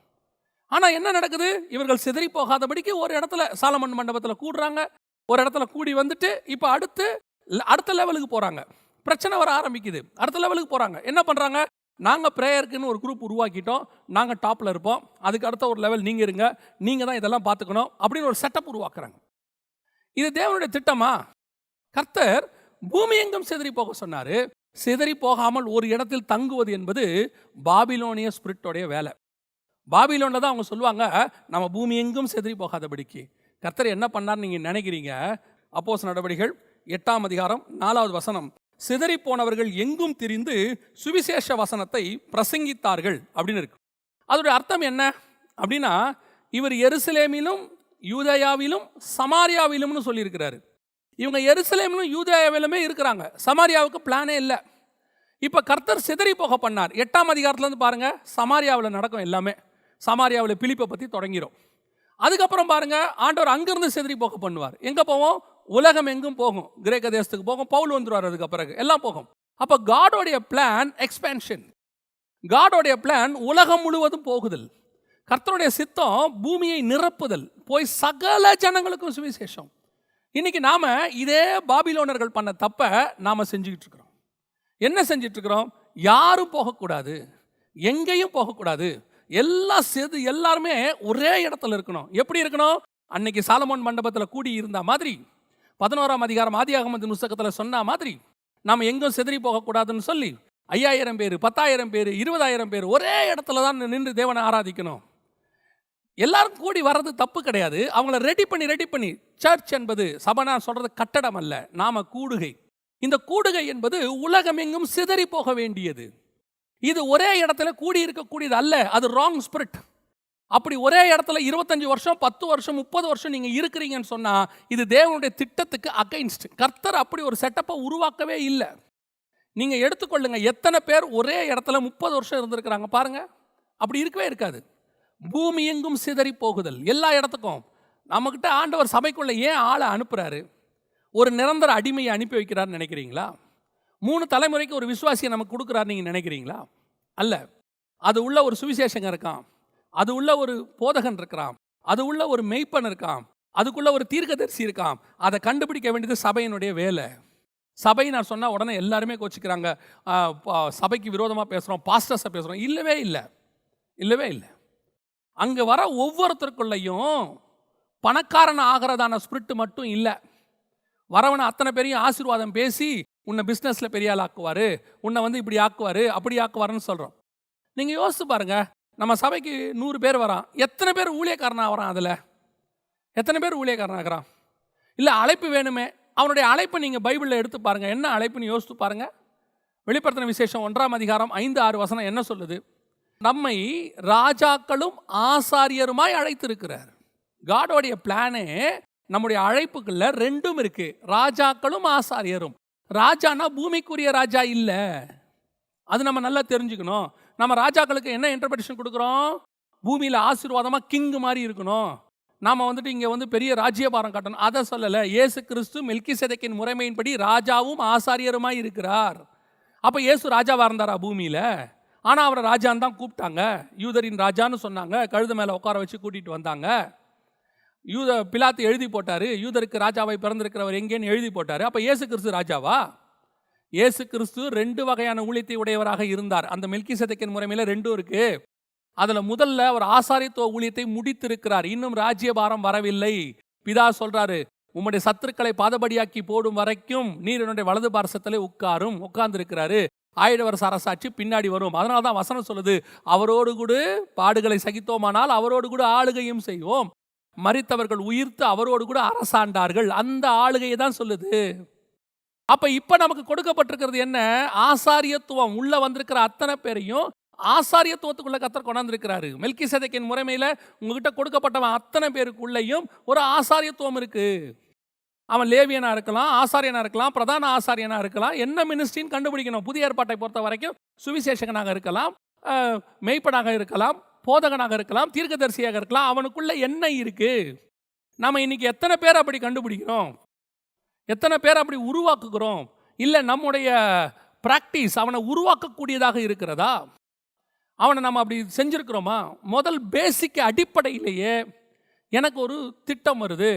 ஆனால் என்ன நடக்குது? இவர்கள் சிதறி போகாதபடிக்கு ஒரு இடத்துல சாலமன் மண்டபத்தில் கூடுறாங்க. ஒரு இடத்துல கூடி வந்துட்டு இப்போ அடுத்த லெவலுக்கு போகிறாங்க. பிரச்சனை வர ஆரம்பிக்குது. அடுத்த லெவலுக்கு போகிறாங்க. என்ன பண்ணுறாங்க? நாங்கள் ப்ரேயருக்குன்னு ஒரு குரூப் உருவாக்கிட்டோம், நாங்கள் டாப்பில் இருப்போம், அதுக்கு அடுத்த ஒரு லெவல் நீங்கள் இருங்க, நீங்கள் தான் இதெல்லாம் பார்த்துக்கணும் அப்படின்னு ஒரு செட்டப் உருவாக்குறாங்க. இது தேவனுடைய திட்டமா? கர்த்தர் பூமி எங்கும் சிதறி போக சொன்னார். சிதறி போகாமல் ஒரு இடத்தில் தங்குவது என்பது பாபிலோனிய ஸ்பிரிட்டோடைய வேலை. பாபிலோனில் தான் அவங்க சொல்லுவாங்க, நம்ம பூமி எங்கும் சிதறி போகாதபடிக்கு. கர்த்தர் என்ன பண்ணார்னு நீங்கள் நினைக்கிறீங்க? அப்போஸ்தலர் நடவடிக்கைகள் 8ஆம் அதிகாரம் 4வது வசனம், சிதறி போனவர்கள் எங்கும் திரிந்து சுவிசேஷ வசனத்தை பிரசங்கித்தார்கள் அப்படின்னு இருக்கு. அதோடைய அர்த்தம் என்ன அப்படின்னா, இவர் எருசலேமிலும் யூதேயாவிலும் சமாரியாவிலும்னு சொல்லியிருக்கிறாரு. இவங்க எருசலேமிலும் யூதேயாவிலுமே இருக்கிறாங்க, சமாரியாவுக்கு பிளானே இல்லை. இப்போ கர்த்தர் சிதறி போக பண்ணார். 8ஆம் அதிகாரத்துலேருந்து பாருங்கள், சமாரியாவில் நடக்கும் எல்லாமே. சமாரியாவில் பிலிப்பை பற்றி தொடங்கிடும். அதுக்கப்புறம் பாருங்க, ஆண்டவர் அங்கிருந்து சிதறி போக பண்ணுவார். எங்கே போவோம்? உலகம் எங்கும் போகும், கிரேக்க தேசத்துக்கு போகும், பவுல் வந்துருவார், அதுக்கு பிறகு எல்லாம் போகும். அப்போ காடோடைய பிளான் எக்ஸ்பேன்ஷன். காடோடைய பிளான் உலகம் முழுவதும் போகுதல். கர்த்தருடைய சித்தம் பூமியை நிரப்புதல், போய் சகல ஜனங்களுக்கும் சுவிசேஷம். இன்னைக்கு நாம இதே பாபிலோனர்கள் பண்ண தப்ப நாம செஞ்சுக்கிட்டு இருக்கிறோம். என்ன செஞ்சிட்டு இருக்கிறோம்? யாரும் போகக்கூடாது, எங்கேயும் போகக்கூடாது, எல்லாருமே ஒரே இடத்துல இருக்கணும். எப்படி இருக்கணும்? அன்னைக்கு சாலமோன் மண்டபத்தில் கூடி இருந்த மாதிரி, 11ஆம் அதிகாரம் ஆதியாகமத்தின் புத்தகத்தில் சொன்ன மாதிரி, நாம் எங்கும் சிதறி போகக்கூடாதுன்னு சொல்லி 5000 பேர் 10,000 பேர் 20,000 பேர் ஒரே இடத்துல தான் நின்று தேவனை ஆராதிக்கணும். எல்லாரும் கூடி வர்றது தப்பு கிடையாது. அவங்கள ரெடி பண்ணி சர்ச் என்பது சபனா சொல்றது கட்டடம் அல்ல, நாம கூடுகை. இந்த கூடுகை என்பது உலகம் எங்கும் சிதறி போக வேண்டியது. இது ஒரே இடத்துல கூடி இருக்கக்கூடியது அல்ல, அது ராங் ஸ்பிரிட். அப்படி ஒரே இடத்துல 25 வருஷம் 10 வருஷம் 30 வருஷம் நீங்க இருக்கிறீங்கன்னு சொன்னா இது தேவனுடைய திட்டத்துக்கு அகைன்ஸ்ட். கர்த்தர் அப்படி ஒரு செட்டப்பை உருவாக்கவே இல்லை. நீங்க எடுத்துக்கொள்ளுங்க, எத்தனை பேர் ஒரே இடத்துல 30 வருஷம் இருந்திருக்கிறாங்க பாருங்க. அப்படி இருக்கவே இருக்காது. பூமி எங்கும் சிதறி போகுதல், எல்லா இடத்துக்கும். நம்மகிட்ட ஆண்டவர் சபைக்குள்ள ஏன் ஆளை அனுப்புறாரு? ஒரு நிரந்தர அடிமையை அனுப்பி வைக்கிறார்னு நினைக்கிறீங்களா? 3 தலைமுறைக்கு ஒரு விசுவாசியை நமக்கு கொடுக்குறாரு நீங்க நினைக்கிறீங்களா? அல்ல. அது உள்ள ஒரு சுவிசேஷங்க இருக்கான், அது உள்ள ஒரு போதகன் இருக்கிறான், அது உள்ள ஒரு மெய்ப்பன் இருக்கான், அதுக்குள்ள ஒரு தீர்க்கதரிசி இருக்கான். அதை கண்டுபிடிக்க வேண்டியது சபையினுடைய வேலை. சபை நான் சொன்னால் உடனே எல்லாருமே கோச்சிக்கிறாங்க, சபைக்கு விரோதமாக பேசுகிறோம், பாஸ்டர்ஸை பேசுகிறோம். இல்லவே இல்லை. அங்கே வர ஒவ்வொருத்தருக்குள்ளையும் பணக்காரன் ஆகிறதான ஸ்பிரிட் மட்டும் இல்லை. வரவனை அத்தனை பேரையும் ஆசீர்வாதம் பேசி உன்னை பிஸ்னஸில் பெரிய ஆள் ஆக்குவார், உன்னை இப்படி ஆக்குவார், அப்படி ஆக்குவாருன்னு சொல்கிறோம். நீங்கள் யோசிச்சு பாருங்க, நம்ம சபைக்கு 100 பேர் வரான், எத்தனை பேர் ஊழியக்காரனாக வரான்? அதில் எத்தனை பேர் ஊழியக்காரனாகிறான்? இல்லை அழைப்பு வேணுமே, அவனுடைய அழைப்பை நீங்கள் பைபிளில் எடுத்து பாருங்கள். என்ன அழைப்புன்னு யோசித்து பாருங்கள். வெளிப்படுத்தின விசேஷம் 1ஆம் அதிகாரம் 5-6 வசனம் என்ன சொல்லுது? நம்மை ராஜாக்களும் ஆசாரியருமாய் அழைத்திருக்கிறார். காடோடைய பிளானே நம்முடைய அழைப்புக்குள்ள 2ம் இருக்கு, ராஜாக்களும் ஆசாரியரும். ராஜானா பூமிக்குரிய ராஜா இல்லை, அது நம்ம நல்லா தெரிஞ்சுக்கணும். நம்ம ராஜாக்களுக்கு என்ன இன்டர்பிரேஷன் கொடுக்குறோம்? பூமியில் ஆசீர்வாதமாக கிங் மாதிரி இருக்கணும், நாம் இங்கே பெரிய ராஜ்யபாரம் காட்டணும், அதை சொல்லலை. இயேசு கிறிஸ்து மெல்கிசேதேக்கின் முறைமையின்படி ராஜாவும் ஆசாரியருமாய் இருக்கிறார். அப்போ இயேசு ராஜாவாக இருந்தாரா பூமியில்? ஆனால் அவரை ராஜான்னு தான் கூப்பிட்டாங்க. யூதரின் ராஜான்னு சொன்னாங்க, கழுத மேலே உட்கார வச்சு கூட்டிகிட்டு வந்தாங்க. பிலாத்து எழுதி போட்டார், யூதருக்கு ராஜாவை பிறந்திருக்கிறவர் எங்கேன்னு எழுதி போட்டார். அப்போ இயேசு கிறிஸ்து ராஜாவா? இயேசு கிறிஸ்து 2 வகையான ஊழியத்தை உடையவராக இருந்தார். அந்த மெல்கிசேதேக்கின் முறைமையில் 2 இருக்கு. அதில் முதல்ல அவர் ஆசாரியத்துவ ஊழியத்தை முடித்திருக்கிறார், இன்னும் ராஜ்யபாரம் வரவில்லை. பிதா சொல்றாரு, உம்முடைய சத்துருக்களை பாதபடியாக்கி போடும் வரைக்கும் நீர் என்னுடைய வலது பார்சத்திலே உட்கார்ந்துருக்கிறாரு. 1000 வருஷ அரசாட்சி பின்னாடி வரும். அதனால தான் வசனம் சொல்லுது, அவரோடு கூட பாடுகளை சகித்தோமானால் அவரோடு கூட ஆளுகையும் செய்வோம். மரித்தவர்கள் உயிர்த்து அவரோடு கூட அரசாண்டார்கள். அந்த ஆளுகையை தான் சொல்லுது. அப்ப இப்ப நமக்கு கொடுக்கப்பட்டிருக்கிறது என்ன? ஆசாரியத்துவம். உள்ள வந்திருக்கிற அத்தனை பேரையும் ஆசாரியத்துவத்துக்குள்ள கர்த்தர் கொண்டாந்துருக்கிறாரு. மெல்கிசேதேக்கின் முறைமையில உங்ககிட்ட கொடுக்கப்பட்டவன் அத்தனை பேருக்குள்ளேயும் ஒரு ஆசாரியத்துவம் இருக்கு. அவன் லேவியனா இருக்கலாம், ஆசாரியனா இருக்கலாம், பிரதான ஆசாரியனா இருக்கலாம், என்ன மினிஸ்ட்ரின்னு கண்டுபிடிக்கணும். புதிய ஏற்பாட்டை பொறுத்த வரைக்கும் சுவிசேஷகனாக இருக்கலாம், மெய்ப்பனாக இருக்கலாம், போதகனாக இருக்கலாம், தீர்க்கதரிசியாக இருக்கலாம். அவனுக்குள்ள என்ன இருக்கு? நம்ம இன்னைக்கு எத்தனை பேர் அப்படி கண்டுபிடிக்கிறோம்? எத்தனை பேர் அப்படி உருவாக்குகிறோம்? இல்லை நம்முடைய பிராக்டிஸ் அவனை உருவாக்கக்கூடியதாக இருக்கிறதா? அவனை நம்ம அப்படி செஞ்சுருக்கிறோமா? முதல் பேசிக் அடிப்படையிலேயே எனக்கு ஒரு திட்டம் வருது.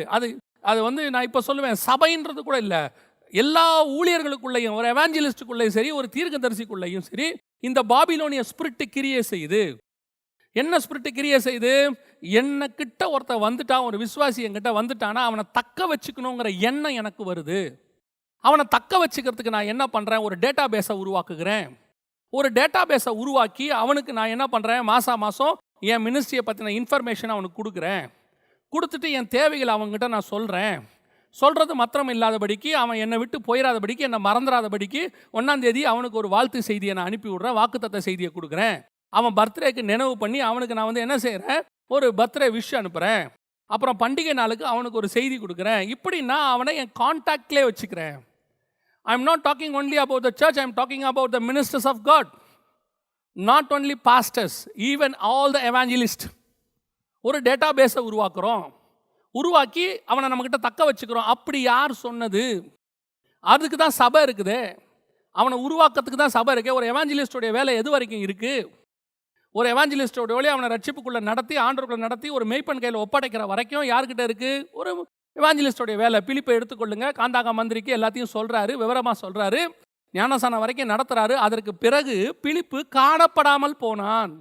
அது வந்து நான் இப்போ சொல்லுவேன், சபைன்றது கூட இல்லை, எல்லா ஊழியர்களுக்குள்ளேயும், ஒரு எவாஞ்சலிஸ்டுக்குள்ளேயும் சரி, ஒரு தீர்க்கதரிசிக்குள்ளேயும் சரி, இந்த பாபிலோனிய ஸ்பிரிட் கிரியை செய்யுது. என்ன ஸ்பிரிட் கிரியை செய்யுது? என்ன கிட்ட ஒருத்தன் வந்துட்டான், ஒரு விசுவாசி என்கிட்ட வந்துட்டானா அவனை தக்க வச்சுக்கணுங்கிற எண்ணம் எனக்கு வருது. அவனை தக்க வச்சுக்கிறதுக்கு நான் என்ன பண்ணுறேன்? ஒரு டேட்டா பேஸை உருவாக்குகிறேன். ஒரு டேட்டா பேஸை உருவாக்கி அவனுக்கு நான் என்ன பண்ணுறேன்? மாதம் என் மினிஸ்ட்ரியை பற்றின இன்ஃபர்மேஷன் அவனுக்கு கொடுக்குறேன். கொடுத்துட்டு என் தேவைகளை அவங்ககிட்ட நான் சொல்கிறேன். சொல்கிறது மாத்திரம் இல்லாதபடிக்கு, அவன் என்னை விட்டு போயிடாதபடிக்கு, என்னை மறந்துடாதபடிக்கு 1ஆம் தேதி அவனுக்கு ஒரு வாழ்த்து செய்தியை நான் அனுப்பி விட்றேன், வாக்குத்தத்த செய்தியை கொடுக்குறேன். அவன் பர்த்டேக்கு நினைவு பண்ணி அவனுக்கு நான் வந்து என்ன செய்கிறேன்? ஒரு பர்த்டே விஷ் அனுப்புகிறேன். அப்புறம் பண்டிகை நாளுக்கு அவனுக்கு ஒரு செய்தி கொடுக்குறேன். இப்படி நான் அவனை என் கான்டாக்ட்லேயே வச்சுக்கிறேன். I am not talking only about the church, I am talking about the ministers of God. Not only pastors, even all the evangelist. ஒரு டேட்டா பேஸை உருவாக்கி அவனை நம்மக்கிட்ட தக்க வச்சுக்கிறோம். அப்படி யார் சொன்னது? அதுக்கு தான் சபை இருக்குது. அவனை உருவாக்கத்துக்கு தான் சபை இருக்குது. ஒரு எவாஞ்சலிஸ்டோடைய வேலை எது வரைக்கும் இருக்குது? ஒரு எவாஞ்சலிஸ்டோடைய வேலையை அவனை ரட்சிப்புக்குள்ளே நடத்தி, ஆண்டவர்களை நடத்தி, ஒரு மெய்ப்பன் கையில் ஒப்படைக்கிற வரைக்கும் யார்கிட்ட இருக்குது? ஒரு எவாஞ்சலிஸ்டோடைய வேலை. பிலிப்பை எடுத்துக்கொள்ளுங்க, காந்தாகா மந்திரிக்கு எல்லாத்தையும் சொல்கிறாரு, விவரமாக சொல்கிறாரு, ஞானசானம் வரைக்கும் நடத்துகிறாரு. அதற்கு பிறகு பிலிப்பு காணப்படாமல் போனான்.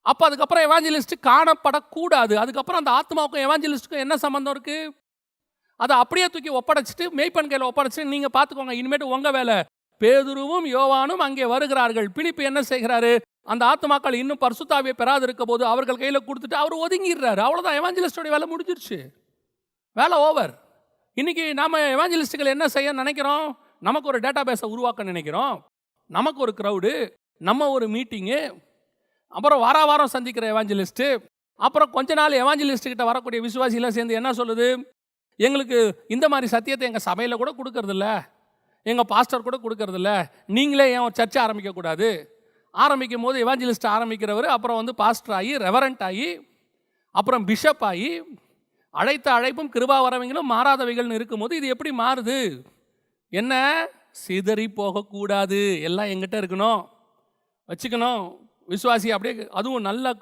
அப்போ அதுக்கப்புறம் எவாஞ்சலிஸ்ட் காணப்படக்கூடாது. அதுக்கப்புறம் அந்த ஆத்மாவுக்கும் எவாஞ்சலிஸ்ட்டுக்கும் என்ன சம்மந்தம் இருக்குது? அதை அப்படியே தூக்கி ஒப்படைச்சிட்டு, மெய்ப்பன் கையில் ஒப்படைச்சிட்டு, நீங்கள் பார்த்துக்கோங்க, இனிமேட்டு உங்கள் வேலை. பேதுருவும் யோவானும் அங்கே வருகிறார்கள். பிலிப்பு என்ன செய்கிறாரு? அந்த ஆத்மாக்கள் இன்னும் பரிசுத்தாவியை பெறாது இருக்க போது அவர்கள் கையில் கொடுத்துட்டு அவர் ஒதுங்கிடுறாரு. அவ்வளோதான், எவாஞ்சலிஸ்டோடைய வேலை முடிஞ்சிருச்சு. வேலை ஓவர். இன்றைக்கி நாம் எவாஞ்சலிஸ்ட்டுகள் என்ன செய்ய நினைக்கிறோம்? நமக்கு ஒரு டேட்டா பேஸை உருவாக்க நினைக்கிறோம். நமக்கு ஒரு க்ரௌடு, நம்ம ஒரு மீட்டிங்கு, அப்புறம் வாரம் சந்திக்கிற எவாஞ்சலிஸ்ட்டு, அப்புறம் கொஞ்ச நாள் எவாஞ்சலிஸ்ட்டுக்கிட்ட வரக்கூடிய விசுவாசிலாம் சேர்ந்து என்ன சொல்லுது? எங்களுக்கு இந்த மாதிரி சத்தியத்தை எங்கள் சபையில் கூட கொடுக்கறதில்ல, எங்கள் பாஸ்டர் கூட கொடுக்கறதில்ல, நீங்களே ஏன் ஒரு சர்ச்சை ஆரம்பிக்கக்கூடாது? ஆரம்பிக்கும் போது எவாஞ்சலிஸ்ட் ஆரம்பிக்கிறவர் அப்புறம் வந்து பாஸ்டர் ஆகி, ரெவரண்ட் ஆகி, அப்புறம் பிஷப் ஆகி, அழைத்த அழைப்பும் கிருபா வரவங்களும் மாறாதவைகள்னு இருக்கும்போது இது எப்படி மாறுது? என்ன? சிதறி போகக்கூடாது, எல்லாம் எங்கிட்ட இருக்கணும், வச்சுக்கணும். விசுவாசி அப்படியே, அதுவும் நல்ல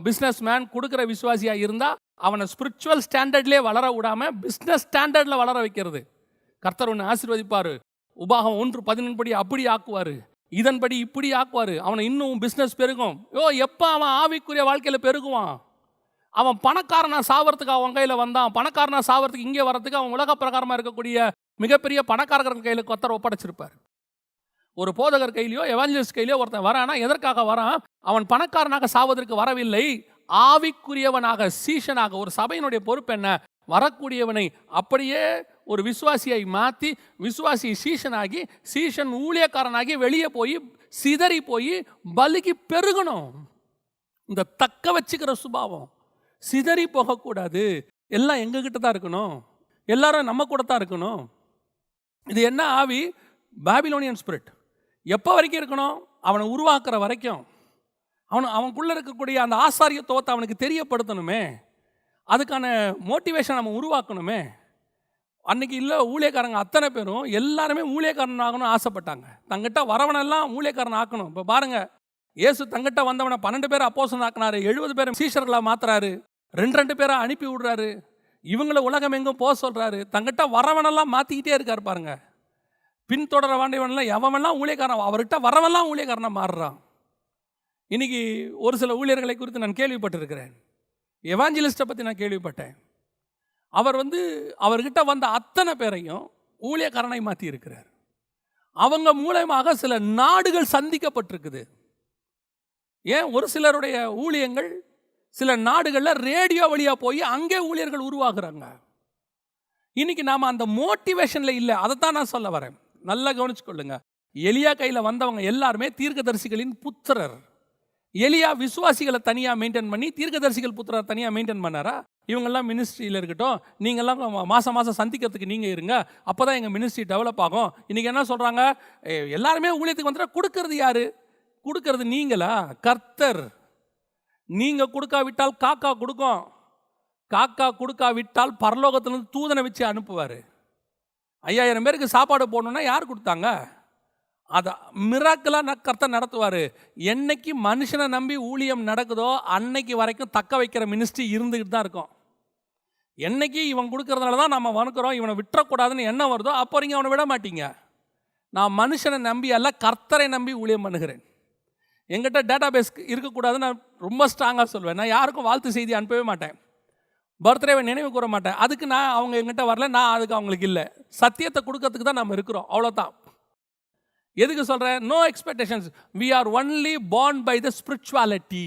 பிஸ்னஸ் மேன் கொடுக்குற விசுவாசியாக இருந்தால் அவனை ஸ்பிரிச்சுவல் ஸ்டாண்டர்ட்லேயே வளர விடாமல் பிஸ்னஸ் ஸ்டாண்டர்டில் வளர வைக்கிறது. கர்த்தர் ஒன்று ஆசீர்வதிப்பார். உபாகம் 1:11 படி அப்படி ஆக்குவார், இதன்படி இப்படி ஆக்குவார். அவனை இன்னும் பிஸ்னஸ் பெருகும். எப்போ அவன் ஆவிக்குரிய வாழ்க்கையில் பெருகுவான்? அவன் பணக்காரனா சாவறதுக்கு அவன் கையில் வந்தான். பணக்காரனா சாவறதுக்கு இங்கே வரத்துக்கு அவன் உலக பிரகாரமாக இருக்கக்கூடிய மிகப்பெரிய பணக்காரர்கள் கையில் கர்த்தர் ஒப்படைச்சிருப்பார். ஒரு போதகர் கையிலையோ எவாஞ்சலிஸ்ட் கையிலையோ ஒருத்தன் வரானா எதற்காக வரான்? அவன் பணக்காரனாக சாவதற்கு வரவில்லை, ஆவிக்குரியவனாக, சீஷனாக. ஒரு சபையினுடைய பொறுப்பு என்ன? வரக்கூடியவனை அப்படியே ஒரு விசுவாசியை மாற்றி, விசுவாசி சீஷனாகி, சீஷன் ஊழியக்காரனாகி வெளியே போய் சிதறி போய் பலிக்கு பெருகணும். இந்த தக்க வச்சுக்கிற சுபாவம் சிதறி போகக்கூடாது. எல்லாம் எங்ககிட்ட தான் இருக்கணும், எல்லாரும் நம்ம கூட தான் இருக்கணும். இது என்ன ஆவி? Babylonian spirit. எப்போ வரைக்கும் இருக்கணும்? அவனை உருவாக்குற வரைக்கும். அவனுக்குள்ளே இருக்கக்கூடிய அந்த ஆசாரியத்துவத்தை அவனுக்கு தெரியப்படுத்தணுமே, அதுக்கான மோட்டிவேஷன் நம்ம உருவாக்கணுமே. அன்றைக்கி இல்லை, ஊழியக்காரங்க அத்தனை பேரும் எல்லாருமே ஊழியக்காரன் ஆகணும்னு ஆசைப்பட்டாங்க. தங்கிட்ட வரவனெல்லாம் ஊழியக்காரன் ஆக்கணும். இப்போ பாருங்கள், இயேசு தங்கிட்ட வந்தவனை 12 பேரை அப்போஸ்தலன் ஆக்கினாரு, 70 பேரை சீஷர்களாக மாற்றுறாரு, 2 பேரை அனுப்பி விடுறாரு, இவங்கள உலகம் எங்கும் போக சொல்கிறாரு. தங்கிட்ட வரவனெல்லாம் மாற்றிக்கிட்டே இருக்கார் பாருங்க. பின்தொடர வேண்டியவனெல்லாம் எவனெல்லாம் ஊழியக்காரன், அவர்கிட்ட வரவெல்லாம் ஊழியக்காரனாக மாறுறான். இன்றைக்கி ஒரு சில ஊழியர்களை குறித்து நான் கேள்விப்பட்டிருக்கிறேன். எவாஞ்சலிஸ்ட்டை பற்றி நான் கேள்விப்பட்டேன். அவர் அவர்கிட்ட வந்த அத்தனை பேரையும் ஊழியக்காரனை மாற்றி இருக்கிறார். அவங்க மூலமாக சில நாடுகள் சந்திக்கப்பட்டிருக்குது. ஏன்? ஒரு சிலருடைய ஊழியங்கள் சில நாடுகளில் ரேடியோ வழியாக போய் அங்கே ஊழியர்கள் உருவாகுறாங்க. இன்னைக்கு நாம் அந்த மோட்டிவேஷனில் இல்லை. அதைத்தான் நான் சொல்ல வரேன். நல்லா கவனிச்சுக்கொள்ளுங்க. எலியா கையில் வந்தவங்க எல்லாருமே தீர்க்கதரிசிகளின் புத்திரர். எலியா விசுவாசிகளை தனியாக மெயின்டைன் பண்ணி தீர்க்கதரிசிகள் புத்திரர் தனியாக மெயின்டைன் பண்ணாரா? இவங்கெல்லாம் மினிஸ்ட்ரியில் இருக்கட்டும், நீங்கள்லாம் மாதம் மாதம் சந்திக்கிறதுக்கு நீங்கள் இருங்க, அப்போ தான் எங்கள் மினிஸ்ட்ரி டெவலப் ஆகும். இன்றைக்கி என்ன சொல்கிறாங்க? எல்லாருமே ஊழியத்துக்கு வந்துட்டா கொடுக்கறது யார்? கொடுக்கறது நீங்களா? கர்த்தர். நீங்கள் கொடுக்காவிட்டால் காக்கா கொடுக்கும். காக்கா கொடுக்காவிட்டால் பரலோகத்திலிருந்து தூதனை வச்சு அனுப்புவார். 5000 பேருக்கு சாப்பாடு போடணுன்னா யார் கொடுத்தாங்க? அதை மிராக்கலாக கர்த்தர் நடத்துவார். என்னைக்கு மனுஷனை நம்பி ஊழியம் நடக்குதோ அன்னைக்கு வரைக்கும் தக்க வைக்கிற மினிஸ்ட்ரி இருந்துக்கிட்டு தான் இருக்கும். என்னைக்கு இவன் கொடுக்கறதுனால தான் நம்ம வணக்கிறோம், இவனை விட்டுறக்கூடாதுன்னு என்ன வருதோ அப்போ நீங்கள் அவனை விட மாட்டீங்க. நான் மனுஷனை நம்பி அல்ல, கர்த்தரை நம்பி ஊழியம் பண்ணுகிறேன். எங்கிட்ட டேட்டா பேஸ் இருக்கக்கூடாதுன்னு நான் ரொம்ப ஸ்ட்ராங்காக சொல்வேன். நான் யாருக்கும் வாழ்த்து செய்தி அனுப்பவே மாட்டேன், பர்த்டேவை நினைவு கூற மாட்டேன். அதுக்கு நான் அவங்க எங்கிட்ட வரல, நான் அதுக்கு அவங்களுக்கு இல்லை. சத்தியத்தை கொடுக்கறதுக்கு தான் நம்ம இருக்கிறோம், அவ்வளோதான். எதுக்கு சொல்கிறேன்? No expectations. We are only born by the spirituality.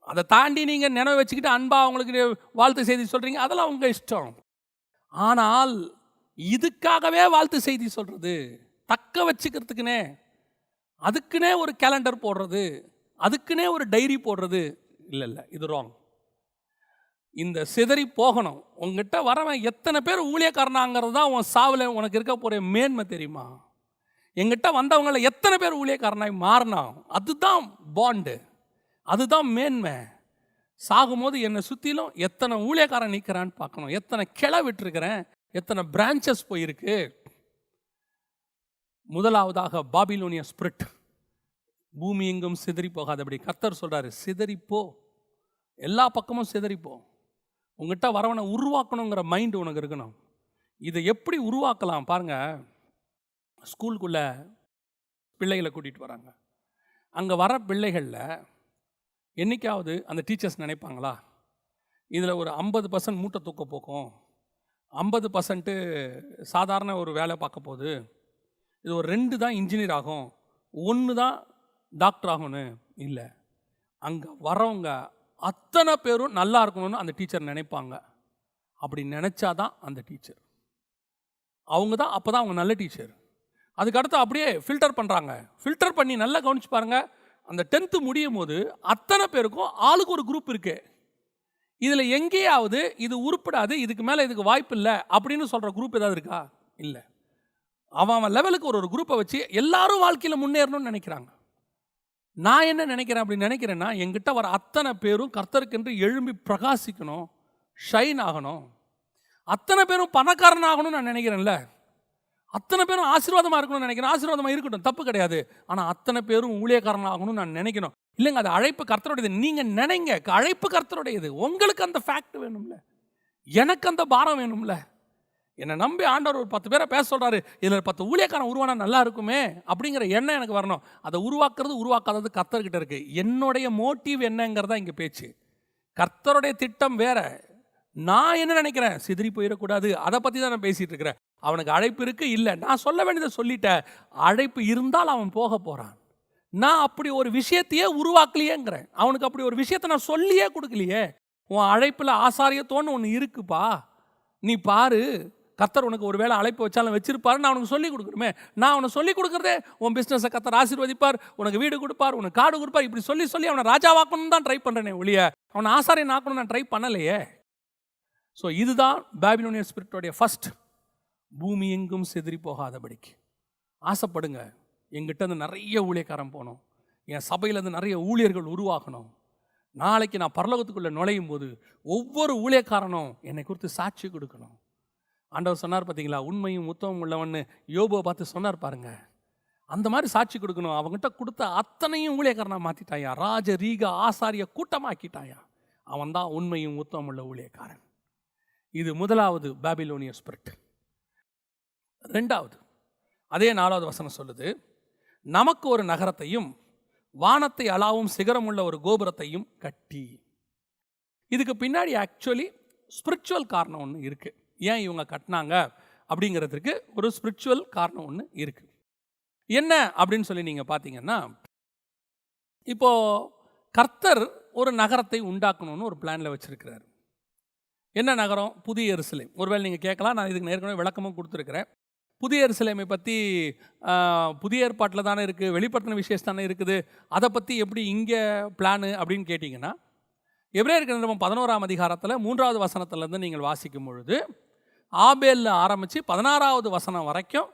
அதை தாண்டி நீங்கள் நினைவு வச்சுக்கிட்டு அன்பா அவங்களுக்கு வாழ்த்து செய்தி சொல்கிறீங்க, அதெல்லாம் உங்கள் இஷ்டம். ஆனால் இதுக்காகவே வாழ்த்து செய்தி சொல்கிறது, தக்க வச்சுக்கிறதுக்குனே அதுக்குன்னே ஒரு கேலண்டர் போடுறது, அதுக்குன்னே ஒரு டைரி போடுறது இல்லை, இது ராங். இந்த சிதறி போகணும். உங்ககிட்ட வரவன் எத்தனை பேர் ஊழியக்காரனாங்கிறது தான் உன் சாவில் உனக்கு இருக்க போகிற மேன்மை தெரியுமா? எங்கிட்ட வந்தவங்கள எத்தனை பேர் ஊழியக்காரனாய் மாறினா, அதுதான் பாண்டு, அதுதான் மேன்மை. சாகும்போது என்னை சுற்றிலும் எத்தனை ஊழியக்காரன் நிற்கிறான்னு பார்க்கணும், எத்தனை கிளை விட்டுருக்கிறேன், எத்தனை பிரான்ச்சஸ் போயிருக்கு. முதலாவதாக பாபிலோனிய ஸ்பிரிட், பூமி எங்கும் சிதறி போகாதபடி கர்த்தர் சொல்கிறாரு, சிதறிப்போ, எல்லா பக்கமும் சிதறிப்போ. உங்ககிட்ட வரவனை உருவாக்கணுங்கிற மைண்டு உனக்கு இருக்கணும். இதை எப்படி உருவாக்கலாம் பாருங்கள். ஸ்கூலுக்குள்ளே பிள்ளைகளை கூட்டிகிட்டு வராங்க. அங்கே வர பிள்ளைகளில் என்றைக்காவது அந்த டீச்சர்ஸ் நினைப்பாங்களா, இதில் ஒரு 50% மூட்டை தூக்க போக்கும், 50% சாதாரண ஒரு வேலை பார்க்க போகுது, இது ஒரு 2 தான் இன்ஜினியர் ஆகும், 1 தான் டாக்டர் ஆகும்னு இல்லை. அங்கே வரவங்க அத்தனை பேரும் நல்லா இருக்கணும்னு அந்த டீச்சர் நினைப்பாங்க. அப்படி நினச்சாதான் அந்த டீச்சர், அவங்க தான், அப்போ தான் அவங்க நல்ல டீச்சர். அதுக்கடுத்து அப்படியே ஃபில்டர் பண்ணுறாங்க. ஃபில்டர் பண்ணி நல்லா கவனிச்சு பாருங்கள். அந்த 10th முடியும் போது அத்தனை பேருக்கும் ஆளுக்கு ஒரு குரூப் இருக்குது. இதில் எங்கேயாவது இது உருப்படாது, இதுக்கு மேலே இதுக்கு வாய்ப்பு இல்லை அப்படின்னு சொல்கிற குரூப் ஏதாவது இருக்கா? இல்லை. அவன் லெவலுக்கு ஒரு குரூப்பை வச்சு எல்லாரும் வாழ்க்கையில் முன்னேறணும்னு நினைக்கிறாங்க. நான் என்ன நினைக்கிறேன் அப்படி நினைக்கிறேன்னா, எங்கிட்ட வர அத்தனை பேரும் கர்த்தருக்கென்று எழும்பி பிரகாசிக்கணும், ஷைன் ஆகணும். அத்தனை பேரும் பணக்காரன் ஆகணும்னு நான் நினைக்கிறேன்ல, அத்தனை பேரும் ஆசீர்வாதமாக இருக்கணும்னு நினைக்கிறேன். ஆசீர்வாதமாக இருக்கட்டும், தப்பு கிடையாது. ஆனால் அத்தனை பேரும் ஊழியக்காரன் ஆகணும்னு நான் நினைக்கணும். இல்லைங்க, அது அழைப்பு கர்த்தருடையது. நீங்கள் நினைங்க, அழைப்பு கர்த்தருடையது. உங்களுக்கு அந்த ஃபேக்ட் வேணும்ல, எனக்கு அந்த பாரம் வேணும்ல. என்னை நம்பி ஆண்டவர் ஒரு 10 பேரை பேச சொல்கிறாரு, இதில் 10 ஊழியக்காரன் உருவானா நல்லா இருக்குமே அப்படிங்கிற எண்ணம் எனக்கு வரணும். அதை உருவாக்காதது கர்த்தர்கிட்ட இருக்குது. என்னுடைய மோட்டிவ் என்னங்கிறதா இங்கே பேச்சு. கர்த்தருடைய திட்டம் வேற. நான் என்ன நினைக்கிறேன், சிதறி போயிடக்கூடாது, அதை பற்றி தான் நான் பேசிகிட்டு இருக்கிறேன். அவனுக்கு அழைப்பு இருக்குது, இல்லை, நான் சொல்ல வேண்டியதை சொல்லிட்டேன். அழைப்பு இருந்தால் அவன் போக போகிறான். நான் அப்படி ஒரு விஷயத்தையே உருவாக்கலையேங்கிறேன். அவனுக்கு அப்படி ஒரு விஷயத்தை நான் சொல்லியே கொடுக்கலையே. உன் அழைப்பில் ஆசாரியத்தோன்னு ஒன்று இருக்குப்பா, நீ பாரு, கர்த்தர் உனக்கு ஒரு வேளை அழைப்பு வச்சாலும் வச்சிருப்பாரு, நான் அவனுக்கு சொல்லிக் கொடுக்குறேன். நான் அவனை சொல்லிக் கொடுக்குறதே, உன் பிஸ்னஸை கர்த்தர் ஆசீர்வதிப்பார், உனக்கு வீடு கொடுப்பார், உனக்கு காடு கொடுப்பார், இப்படி சொல்லி சொல்லி அவனை ராஜாவாக்கணும்னு தான் ட்ரை பண்ணுறேனே ஒழிய அவனை ஆசாரியன் ஆக்கணும்னு நான் ட்ரை பண்ணலையே. ஸோ இதுதான் பாபிலோனியன் ஸ்பிரிட்டோடைய ஃபர்ஸ்ட். பூமி எங்கும் சிதறி போகாதபடிக்கு ஆசைப்படுங்க. எங்கிட்ட இருந்து நிறைய ஊழியக்காரன் போகணும், என் சபையிலேருந்து நிறைய ஊழியர்கள் உருவாகணும். நாளைக்கு நான் பரலோகத்துக்குள்ளே நுழையும் போது ஒவ்வொரு ஊழியக்காரனும் என்னை குறித்து சாட்சி கொடுக்கணும். ஆண்டவர் சொன்னார் பார்த்தீங்களா, உண்மையும் உத்தமம் உள்ளவன்னு யோபுவை பார்த்து சொன்னார் பாருங்க. அந்த மாதிரி சாட்சி கொடுக்கணும். அவங்ககிட்ட கொடுத்த அத்தனையும் ஊழியக்காரனை மாற்றிட்டாயா, ராஜ ரீக ஆசாரிய கூட்டமாக்கிட்டாயா. அவன் தான் உண்மையும் உத்தமம் உள்ள ஊழியக்காரன். இது முதலாவது பாபிலோனிய ஸ்பிரிட். ரெண்டாவது, அதே 4வது வசனம் சொல்லுது, நமக்கு ஒரு நகரத்தையும் வானத்தை அளாவும் சிகரமுள்ள ஒரு கோபுரத்தையும் கட்டி. இதுக்கு பின்னாடி ஆக்சுவலி ஸ்பிரிச்சுவல் காரணம் ஒன்று இருக்குது. ஏன் இவங்க கட்டினாங்க அப்படிங்கிறதுக்கு ஒரு ஸ்பிரிச்சுவல் காரணம் ஒன்று இருக்குது. என்ன அப்படின்னு சொல்லி நீங்கள் பார்த்தீங்கன்னா, இப்போது கர்த்தர் ஒரு நகரத்தை உண்டாக்கணும்னு ஒரு பிளானில் வச்சுருக்கிறார். என்ன நகரம்? புதிய எருசலேம். ஒருவேளை நீங்கள் கேட்கலாம், நான் இதுக்கு ஏற்கனவே விளக்கமும் கொடுத்துருக்கிறேன். புதிய எருசலேமை பற்றி புதிய ஏற்பாட்டில் தானே இருக்குது, வெளிப்படுத்தின விசேஷம் தானே இருக்குது, அதை பற்றி எப்படி இங்கே பிளானு அப்படின்னு கேட்டிங்கன்னா, எபிரேயருக்கு நிருபம் 11ஆம் அதிகாரத்தில் 3வது வசனத்திலேருந்து நீங்கள் வாசிக்கும் பொழுது ஆபேலில் ஆரம்பித்து 16வது வசனம் வரைக்கும்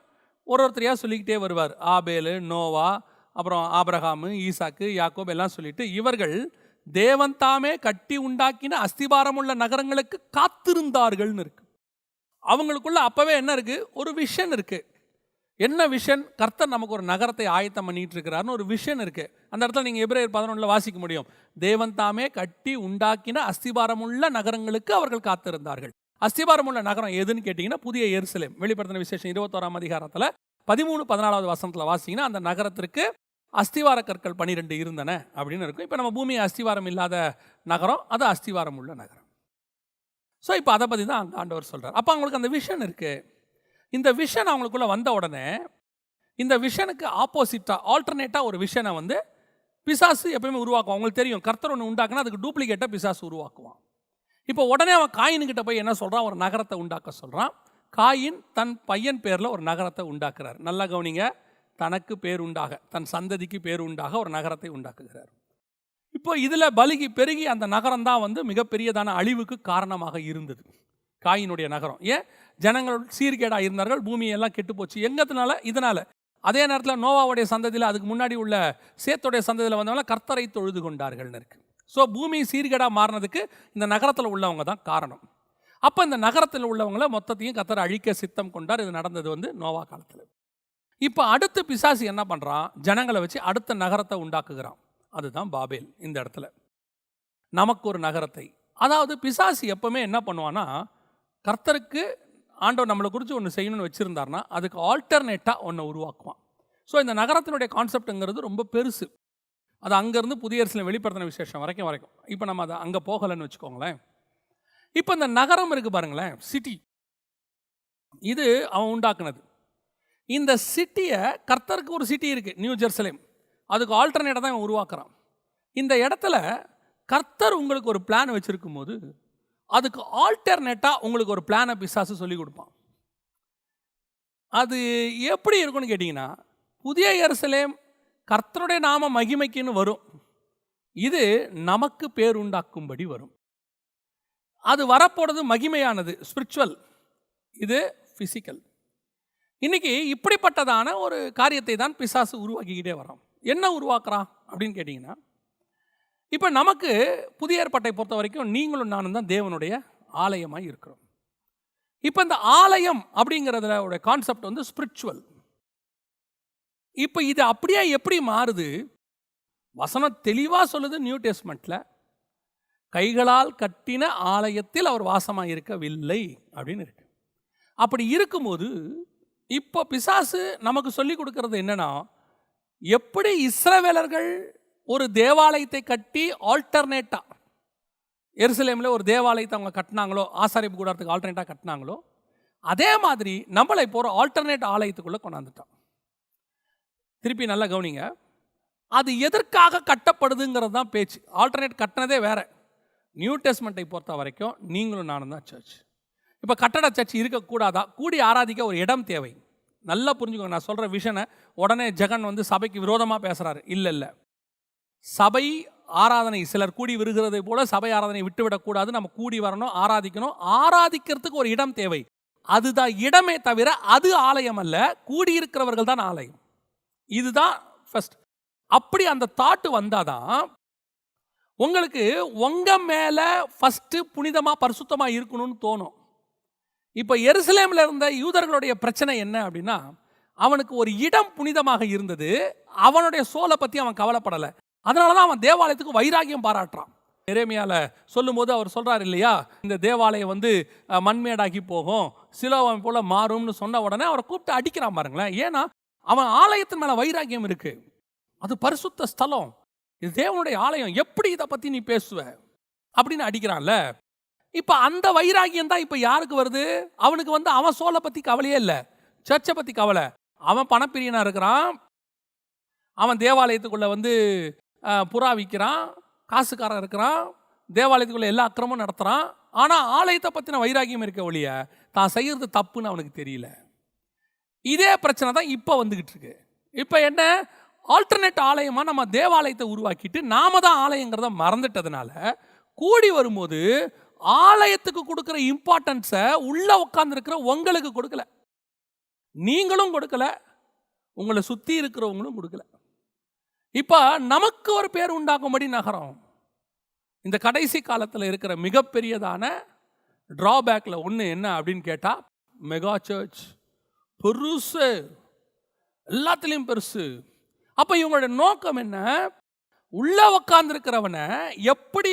ஒருத்தரையாக சொல்லிக்கிட்டே வருவார். ஆபேலு, நோவா, அப்புறம் ஆபிரகாமு, ஈசாக்கு, யாக்கோப் எல்லாம் சொல்லிட்டு இவர்கள் தேவன் தாமே கட்டி உண்டாக்கின அஸ்திபாரமுள்ள நகரங்களுக்கு காத்திருந்தார்கள்னு இருக்கு. அவங்களுக்குள்ள அப்பவே என்ன இருக்கு? ஒரு விஷன் இருக்கு. என்ன விஷன்? கர்த்தர் நமக்கு ஒரு நகரத்தை ஆயத்தம் பண்ணிட்டு இருக்கிறாருன்னு ஒரு விஷன் இருக்கு. அந்த இடத்துல நீங்க எபிரேயர் 11 வாசிக்க முடியும். தேவன் தாமே கட்டி உண்டாக்கின அஸ்திபாரமுள்ள நகரங்களுக்கு அவர்கள் காத்திருந்தார்கள். அஸ்திபாரமுள்ள நகரம் எதுன்னு கேட்டீங்கன்னா புதிய எருசலேம். வெளிப்படுத்தின விசேஷம் 21ஆம் அதிகாரத்தில் 13, 14வது வசனத்தில் வாசிங்கன்னா அந்த நகரத்திற்கு அஸ்திவார கற்கள் 12 இருந்தன அப்படின்னு இருக்கும். இப்போ நம்ம பூமி அஸ்திவாரம் இல்லாத நகரம், அது அஸ்திவாரம் உள்ள நகரம். ஸோ இப்போ அதை பற்றி தான் அங்கே ஆண்டவர் சொல்கிறார். அப்போ அவங்களுக்கு அந்த விஷன் இருக்குது. இந்த விஷன் அவங்களுக்குள்ளே வந்த உடனே இந்த விஷனுக்கு ஆப்போசிட்டாக ஆல்டர்னேட்டாக ஒரு விஷனை வந்து பிசாசு எப்பயுமே உருவாக்குவான். அவங்களுக்கு தெரியும், கர்த்தர் ஒன்று உண்டாக்குனா அதுக்கு டூப்ளிகேட்டாக பிசாசு உருவாக்குவான். இப்போ உடனே அவன் காயின்கிட்ட போய் என்ன சொல்கிறான்? ஒரு நகரத்தை உண்டாக்க சொல்கிறான். காயின் தன் பையன் பேரில் ஒரு நகரத்தை உண்டாக்குறார். நல்லா கவனிங்க, தனக்கு பேர் உண்டாக, தன் சந்ததிக்கு பேர் உண்டாக ஒரு நகரத்தை உண்டாக்குகிறார். இப்போ இதில் பலுகி பெருகி அந்த நகரம் தான் வந்து மிகப்பெரியதான அழிவுக்கு காரணமாக இருந்தது, காயினுடைய நகரம். ஏன்? ஜனங்கள் சீர்கேடாக இருந்தார்கள், பூமியெல்லாம் கெட்டு போச்சு. எங்கத்தினால? இதனால். அதே நேரத்தில் நோவாவுடைய சந்ததியில், அதுக்கு முன்னாடி உள்ள சேத்துடைய சந்ததியில் வந்தவங்க கர்த்தரை தொழுது கொண்டார்கள்னு இருக்கு. ஸோ பூமி சீர்கேடாக மாறினதுக்கு இந்த நகரத்தில் உள்ளவங்க தான் காரணம். அப்போ இந்த நகரத்தில் உள்ளவங்கள மொத்தத்தையும் கர்த்தர் அழிக்க சித்தம் கொண்டார். இது நடந்தது வந்து நோவா காலத்தில். இப்போ அடுத்து பிசாசு என்ன பண்ணுறான்? ஜனங்களை வச்சு அடுத்த நகரத்தை உண்டாக்குகிறான். அதுதான் பாபேல். இந்த இடத்துல நமக்கு ஒரு நகரத்தை, அதாவது பிசாசு எப்பவுமே என்ன பண்ணுவான்னா, கர்த்தருக்கு ஆண்டவர் நம்மளை குறித்து ஒன்று செய்யணும்னு வச்சுருந்தார்னா அதுக்கு ஆல்டர்னேட்டாக ஒன்று உருவாக்குவான். ஸோ இந்த நகரத்தினுடைய கான்செப்டுங்கிறது ரொம்ப பெருசு. அது அங்கேருந்து புதிய எருசலேம் வெளிப்படுத்தின விசேஷம் வரைக்கும். இப்போ நம்ம அதை அங்கே போகலைன்னு வச்சுக்கோங்களேன். இப்போ இந்த நகரம் இருக்குது பாருங்களேன், சிட்டி, இது அவன் உண்டாக்குனது. இந்த சிட்டியை, கர்த்தருக்கு ஒரு சிட்டி இருக்குது நியூ ஜெருசலேம், அதுக்கு ஆல்டர்னேட்டாக தான் இவன் உருவாக்குறான். இந்த இடத்துல கர்த்தர் உங்களுக்கு ஒரு பிளான் வச்சுருக்கும் போது அதுக்கு ஆல்டர்னேட்டாக உங்களுக்கு ஒரு பிளானை பிசாசு சொல்லி கொடுப்பான். அது எப்படி இருக்குன்னு கேட்டிங்கன்னா, புதிய எருசலேம் கர்த்தருடைய நாம மகிமைக்குன்னு வரும், இது நமக்கு பேர் உண்டாக்கும்படி வரும். அது வரப்போறது மகிமையானது, ஸ்பிரிச்சுவல், இது ஃபிசிக்கல். இன்னைக்கு இப்படிப்பட்டதான ஒரு காரியத்தை தான் பிசாசு உருவாக்கிக்கிட்டே வரான். என்ன உருவாக்குறான் அப்படின்னு கேட்டிங்கன்னா, இப்போ நமக்கு புதிய ஏற்பாட்டை பொறுத்த வரைக்கும் நீங்களும் நானும் தான் தேவனுடைய ஆலயமாக இருக்கிறோம். இப்போ இந்த ஆலயம் அப்படிங்கிறதோட கான்செப்ட் வந்து ஸ்பிரிச்சுவல். இப்போ இது அப்படியே எப்படி மாறுது? வசனம் தெளிவாக சொல்லுது நியூ டெஸ்ட்மெண்ட்டில், கைகளால் கட்டின ஆலயத்தில் அவர் வாசமாக இருக்கவில்லை அப்படின்னு இருக்கு. அப்படி இருக்கும்போது இப்போ பிசாசு நமக்கு சொல்லி கொடுக்கறது என்னன்னா, எப்படி இஸ்ரவேலர்கள் ஒரு தேவாலயத்தை கட்டி ஆல்டர்னேட்டாக எருசலேமில் ஒரு தேவாலயத்தை அவங்க கட்டினாங்களோ, ஆசாரிப்பு கூடாரத்துக்கு ஆல்டர்னேட்டாக கட்டினாங்களோ, அதே மாதிரி நம்மளை இப்போ ஒரு ஆல்டர்னேட் ஆலயத்துக்குள்ளே கொண்டாந்துட்டான். திருப்பி நல்லா கவனிங்க, அது எதற்காக கட்டப்படுதுங்கிறது தான் பேச்சு. ஆல்டர்னேட் கட்டினதே வேற. நியூ டெஸ்ட்மெண்ட்டை பொறுத்த வரைக்கும் நீங்களும் நானும் தான் சர்ச். இப்போ கட்டட சர்ச் இருக்கக்கூடாதா? கூடி ஆராதிக்க ஒரு இடம் தேவை. நல்லா புரிஞ்சுக்கோங்க, நான் சொல்கிற விஷனை உடனே ஜெகன் வந்து சபைக்கு விரோதமாக பேசுகிறாரு. இல்லை, சபை ஆராதனை, சிலர் கூடி வருகிறதை போல சபை ஆராதனை விட்டுவிடக்கூடாது. நம்ம கூடி வரணும், ஆராதிக்கணும். ஆராதிக்கிறதுக்கு ஒரு இடம் தேவை, அதுதான் இடமே தவிர அது ஆலயம் அல்ல. கூடியிருக்கிறவர்கள் தான் ஆலயம். இதுதான் ஃபர்ஸ்ட். அப்படி அந்த தாட்டு வந்தாதான் உங்களுக்கு உங்க மேல ஃபர்ஸ்ட் புனிதமா பரிசுத்தமா இருக்கணும்னு தோணும். இப்போ எருசலேமில் இருந்த யூதர்களுடைய பிரச்சனை என்ன அப்படின்னா, அவனுக்கு ஒரு இடம் புனிதமாக இருந்தது, அவனுடைய சோலை பற்றி அவன் கவலைப்படலை. அதனால தான் அவன் தேவாலயத்துக்கு வைராகியம் பாராட்டுறான். எரேமியால சொல்லும் போது அவர் சொல்றாரு இல்லையா, இந்த தேவாலயம் வந்து மண்மேடாகி போகும், சிலோவாமை போல மாறும்னு சொன்ன உடனே அவரை கூப்பிட்டு அடிக்கிறான் பாருங்களேன். ஏன்னா அவன் ஆலயத்தின் மேல வைராகியம் இருக்கு, அது பரிசுத்த ஸ்தலம், இது தேவனுடைய ஆலயம், எப்படி இதை பத்தி நீ பேசுவ அப்படின்னு அடிக்கிறான்ல. இப்ப அந்த வைராகியம் தான் இப்ப யாருக்கு வருது? அவனுக்கு வந்து அவன் சோலை பத்தி கவலையே இல்லை, சர்ச்சை பத்தி கவலை. அவன் பணப்பிரியனா இருக்கிறான், அவன் தேவாலயத்துக்குள்ள வந்து புறா விற்கிறான், காசுக்காரன் இருக்கிறான், தேவாலயத்துக்குள்ள எல்லா அக்கிரமும் நடத்துகிறான். ஆனால் ஆலயத்தை பற்றின வைராகியம் இருக்க ஒழிய தான் செய்கிறது தப்புன்னு அவனுக்கு தெரியல. இதே பிரச்சனை தான் இப்போ வந்துக்கிட்டு இருக்கு. இப்போ என்ன, ஆல்டர்னேட் ஆலயமாக நம்ம தேவாலயத்தை உருவாக்கிட்டு நாம தான் ஆலயங்கிறத மறந்துட்டதுனால கூடி வரும்போது ஆலயத்துக்கு கொடுக்குற இம்பார்ட்டன்ஸை உள்ளே உட்காந்துருக்கிற உங்களுக்கு கொடுக்கல, நீங்களும் கொடுக்கல, உங்களை சுற்றி இருக்கிறவங்களும் கொடுக்கல. இப்போ நமக்கு ஒரு பேர் உண்டாக்கும்படி நகரம் இந்த கடைசி காலத்தில் இருக்கிற மிகப்பெரியதான ட்ராபேக்கில் ஒன்று என்ன அப்படின்னு கேட்டால், மெகா சர்ச் பெருசு, எல்லாத்துலேயும் பெருசு. அப்போ இவங்களோட நோக்கம் என்ன, உள்ளே உக்காந்துருக்கிறவனை எப்படி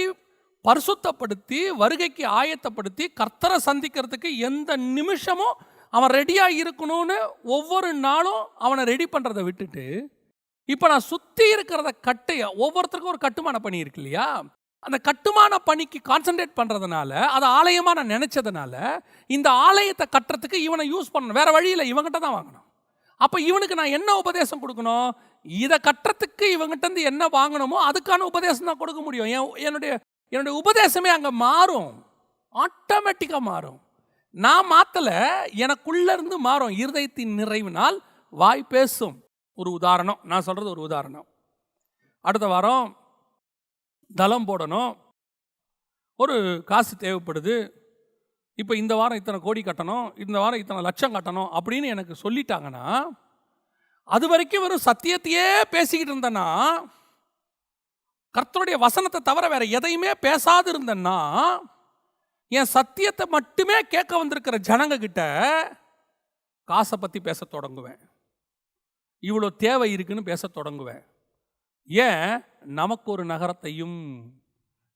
பரிசுத்தப்படுத்தி வருகைக்கு ஆயத்தப்படுத்தி கர்த்தரை சந்திக்கிறதுக்கு எந்த நிமிஷமும் அவன் ரெடியாக இருக்கணும்னு ஒவ்வொரு நாளும் அவனை ரெடி பண்ணுறதை விட்டுட்டு, இப்போ நான் சுற்றி இருக்கிறத ஒவ்வொருத்தருக்கும் ஒரு கட்டுமான பணி இருக்கு இல்லையா, அந்த கட்டுமான பணிக்கு கான்சன்ட்ரேட் பண்ணுறதுனால, அதை ஆலயமாக நான் நினச்சதுனால இந்த ஆலயத்தை கட்டுறதுக்கு இவனை யூஸ் பண்ணணும், வேறு வழியில் இவங்கிட்ட தான் வாங்கணும். அப்போ இவனுக்கு நான் என்ன உபதேசம் கொடுக்கணும், இதை கட்டுறதுக்கு இவங்கிட்ட என்ன வாங்கணுமோ அதுக்கான உபதேசம் தான் கொடுக்க முடியும். என்னுடைய உபதேசமே அங்கே மாறும், ஆட்டோமேட்டிக்காக மாறும். நான் மாற்றலை, எனக்குள்ளேருந்து மாறும். இருதயத்தின் நிறைவினால் வாய் பேசும். ஒரு உதாரணம் நான் சொல்கிறது, ஒரு உதாரணம். அடுத்த வாரம் தளம் போடணும், ஒரு காசு தேவைப்படுது. இப்போ இந்த வாரம் இத்தனை கோடி கட்டணும், இந்த வாரம் இத்தனை லட்சம் கட்டணும் அப்படின்னு எனக்கு சொல்லிட்டாங்கன்னா, அது வரைக்கும் வெறும் சத்தியத்தையே பேசிக்கிட்டு இருந்தேன்னா, கர்த்தருடைய வசனத்தை தவிர வேற எதையுமே பேசாது இருந்தேன்னா, என் சத்தியத்தை மட்டுமே கேட்க வந்திருக்கிற ஜனங்க கிட்ட காசை பற்றி பேச தொடங்குவேன், இவ்வளோ தேவை இருக்குன்னு பேச தொடங்குவேன். ஏன், நமக்கு ஒரு நகரத்தையும்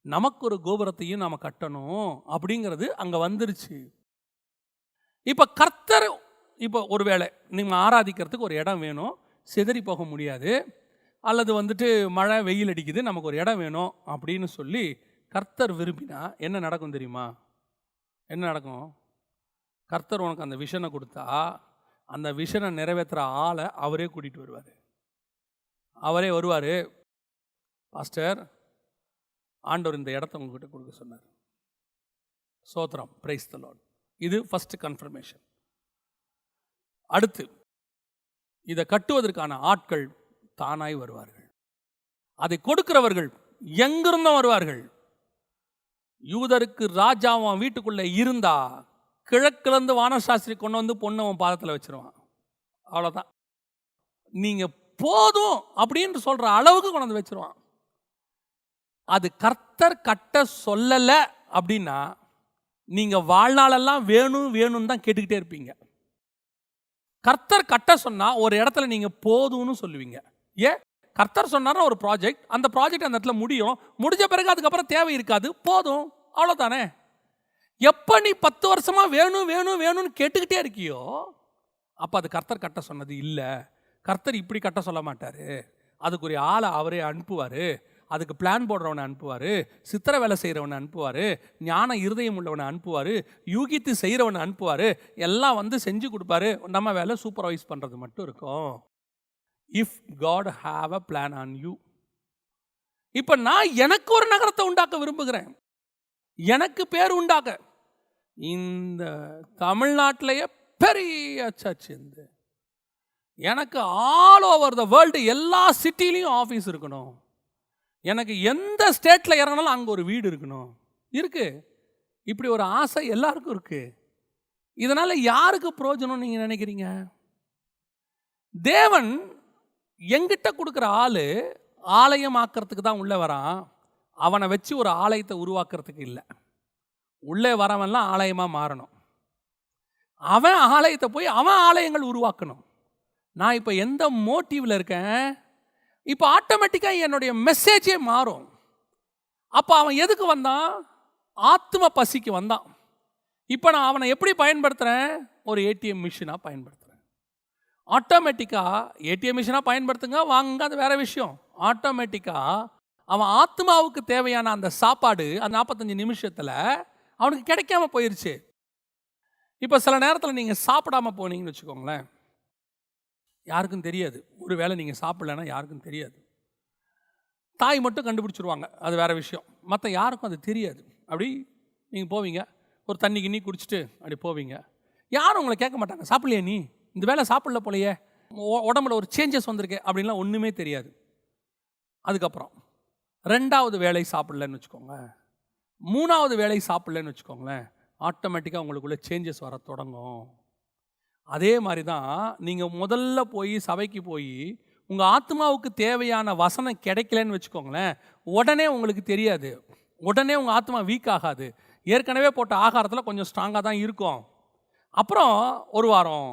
நமக்கு ஒரு கோபுரத்தையும் நாம் கட்டணும் அப்படிங்கிறது அங்கே வந்துருச்சு. இப்போ கர்த்தர், இப்போ ஒருவேளை நீங்கள் ஆராதிக்கிறதுக்கு ஒரு இடம் வேணும், சிதறி போக முடியாது, அல்லது மழை வெயில் அடிக்குது, நமக்கு ஒரு இடம் வேணும் அப்படின்னு சொல்லி கர்த்தர் விரும்பினா என்ன நடக்கும் தெரியுமா? என்ன நடக்கும்? கர்த்தர் உனக்கு அந்த விஷனை கொடுத்தா அந்த விஷனை நிறைவேற்றுற ஆளை அவரே கூட்டிகிட்டு வருவார். அவரே வருவார், பாஸ்டர் ஆண்டவர் இந்த இடத்த உங்ககிட்ட கொடுக்க சொன்னார், சோத்திரம், பிரைஸ் தி லார்ட். இது ஃபர்ஸ்ட் கன்ஃபர்மேஷன். அடுத்து, இதை கட்டுவதற்கான ஆட்கள் தானாய் வருவார்கள், அதை கொடுக்கிறவர்கள் எங்கிருந்தும் வருவார்கள். யூதருக்கு ராஜாவும் வீட்டுக்குள்ளே இருந்தா கிழக்கிழந்து வானசாஸ்திரி கொண்டு வந்து பொண்ணு அவன் பாதத்தில் வச்சிருவான், அவ்வளோதான். நீங்கள் போதும் அப்படின்னு சொல்கிற அளவுக்கு கொண்டு வந்து வச்சிருவான். அது கர்த்தர் கட்ட சொல்லலை அப்படின்னா நீங்கள் வாழ்நாளெல்லாம் வேணும் வேணும்னு தான் கேட்டுக்கிட்டே இருப்பீங்க. கர்த்தர் கட்ட சொன்னால் ஒரு இடத்துல நீங்கள் போதும்னு சொல்லுவீங்க. ஏன், கர்த்தர் சொன்னார்னா ஒரு ப்ராஜெக்ட், அந்த ப்ராஜெக்ட் அந்த இடத்துல முடிஞ்ச பிறகு அதுக்கப்புறம் தேவை இருக்காது, போதும், அவ்வளோதானே. எப்போ நீ 10 வருஷமாக வேணும் வேணும் வேணும்னு கேட்டுக்கிட்டே இருக்கியோ அப்போ அது கர்த்தர் கட்ட சொன்னது இல்லை. கர்த்தர் இப்படி கட்ட சொல்ல மாட்டார், அதுக்குரிய ஆளை அவரே அனுப்புவார், அதுக்கு பிளான் போடுறவனை அனுப்புவார், சித்திர வேலை செய்கிறவனை அனுப்புவார், ஞான இருதயம் உள்ளவனை அனுப்புவார், யூகித்து செய்கிறவனை அனுப்புவார், எல்லாம் வந்து செஞ்சு கொடுப்பாரு. நம்ம வேலை சூப்பர்வைஸ் பண்ணுறது மட்டும் இருக்கும். If God have a plan on you. இப்போ நான் எனக்கு ஒரு நகரத்தை உண்டாக்க விரும்புகிறேன், எனக்கு பேர் உண்டாக்க. இந்த தமிழ்நாட்டிலேயே பெரிய சர்ச் இருந்து எனக்கு ஆல் ஓவர் த வேர்ல்டு எல்லா சிட்டிலையும் ஆஃபீஸ் இருக்கணும், எனக்கு எந்த ஸ்டேட்டில் இறங்கினாலும் அங்கே ஒரு வீடு இருக்கணும், இருக்கு. இப்படி ஒரு ஆசை எல்லாருக்கும் இருக்கு. இதனால் யாருக்கு பிரயோஜனம் நீங்கள் நினைக்கிறீங்க? தேவன் எங்கிட்ட கொடுக்குற ஆள் ஆலயமாக்கிறதுக்கு தான் உள்ளே வரான், அவனை வச்சு ஒரு ஆலயத்தை உருவாக்குறதுக்கு இல்லை. உள்ளே வரவன்லாம் ஆலயமாக மாறணும், அவன் ஆலயத்தை போய் அவன் ஆலயங்கள் உருவாக்கணும். நான் இப்போ எந்த மோட்டிவில் இருக்கேன், இப்போ ஆட்டோமேட்டிக்காக என்னுடைய மெசேஜே மாறும். அப்போ அவன் எதுக்கு வந்தான்? ஆத்ம பசிக்கு வந்தான். இப்போ நான் அவனை எப்படி பயன்படுத்துகிறேன்? ஒரு ஏடிஎம் மிஷினாக பயன்படுத்துகிறேன். ஆட்டோமேட்டிக்காக ஏடிஎம் மிஷினாக பயன்படுத்துங்க, வாங்குங்க, அது வேறு விஷயம். ஆட்டோமேட்டிக்காக அவன் ஆத்மாவுக்கு தேவையான அந்த சாப்பாடு அந்த 45 நிமிஷத்தில் அவனுக்கு கிடைக்காம போயிடுச்சு. இப்போ சில நேரத்தில் நீங்கள் சாப்பிடாம போனீங்கன்னு வச்சுக்கோங்களேன், யாருக்கும் தெரியாது. ஒரு வேளை நீங்கள் சாப்பிடலைன்னா யாருக்கும் தெரியாது. தாய் மட்டும் கண்டுபிடிச்சிருவாங்க, அது வேறு விஷயம். மற்ற யாருக்கும் அது தெரியாது. அப்படி நீங்கள் போவீங்க, ஒரு தண்ணி கிண்ணி குடிச்சிட்டு அப்படி போவீங்க. யாரும் உங்களை கேட்க மாட்டாங்க, சாப்பிட்லையே நீ, இந்த வேலை சாப்பிடல போலையே, உடம்புல ஒரு சேஞ்சஸ் வந்திருக்கு அப்படின்லாம் ஒன்றுமே தெரியாது. அதுக்கப்புறம் 2வது வேலை சாப்பிடலன்னு வச்சுக்கோங்க, 3வது வேலை சாப்பிடலன்னு வச்சுக்கோங்களேன், ஆட்டோமேட்டிக்காக உங்களுக்குள்ளே சேஞ்சஸ் வர தொடங்கும். அதே மாதிரி தான் நீங்கள் முதல்ல போய் சபைக்கு போய் உங்கள் ஆத்மாவுக்கு தேவையான வசனம் கிடைக்கலன்னு வச்சுக்கோங்களேன், உடனே உங்களுக்கு தெரியாது, உடனே உங்கள் ஆத்மா வீக் ஆகாது. ஏற்கனவே போட்ட ஆகாரத்தில் கொஞ்சம் ஸ்ட்ராங்காக தான் இருக்கும். அப்புறம் 1 வாரம்,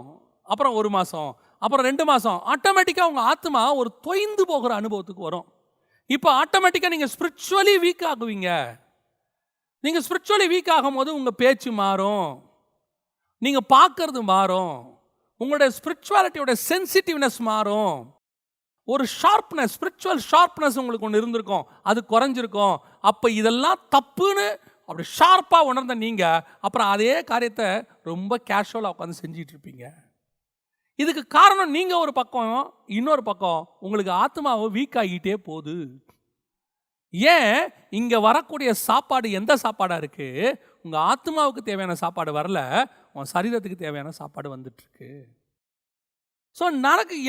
அப்புறம் 1 மாதம், அப்புறம் 2 மாதம், ஆட்டோமேட்டிக்காக உங்கள் ஆத்மா ஒரு தொய்ந்து போகிற அனுபவத்துக்கு வரும். இப்போ ஆட்டோமேட்டிக்காக நீங்கள் ஸ்பிரிச்சுவலி வீக் ஆகுவீங்க. நீங்கள் ஸ்பிரிச்சுவலி வீக் ஆகும்போது உங்கள் பேச்சு மாறும், நீங்கள் பார்க்கறது மாறும், உங்களுடைய ஸ்பிரிச்சுவாலிட்டியோட சென்சிட்டிவ்னஸ் மாறும். ஒரு ஷார்ப்னஸ், ஸ்பிரிச்சுவல் ஷார்ப்னஸ் உங்களுக்கு ஒன்று இருந்திருக்கும், அது குறைஞ்சிருக்கும். அப்போ இதெல்லாம் தப்புன்னு அப்படி ஷார்ப்பாக உணர்ந்த நீங்கள் அப்புறம் அதே காரியத்தை ரொம்ப கேஷுவலாக உட்காந்து செஞ்சிட்டு இருப்பீங்க. இதுக்கு காரணம் நீங்கள் ஒரு பக்கம், இன்னொரு பக்கம் உங்களுக்கு ஆத்மாவை வீக் ஆகிட்டே போகுது. ஏன் இங்கே வரக்கூடிய சாப்பாடு எந்த சாப்பாடாக இருக்குது? உங்கள் ஆத்மாவுக்கு தேவையான சாப்பாடு வரல, உன் சரீரத்துக்கு தேவையான சாப்பாடு வந்துட்டுருக்கு. ஸோ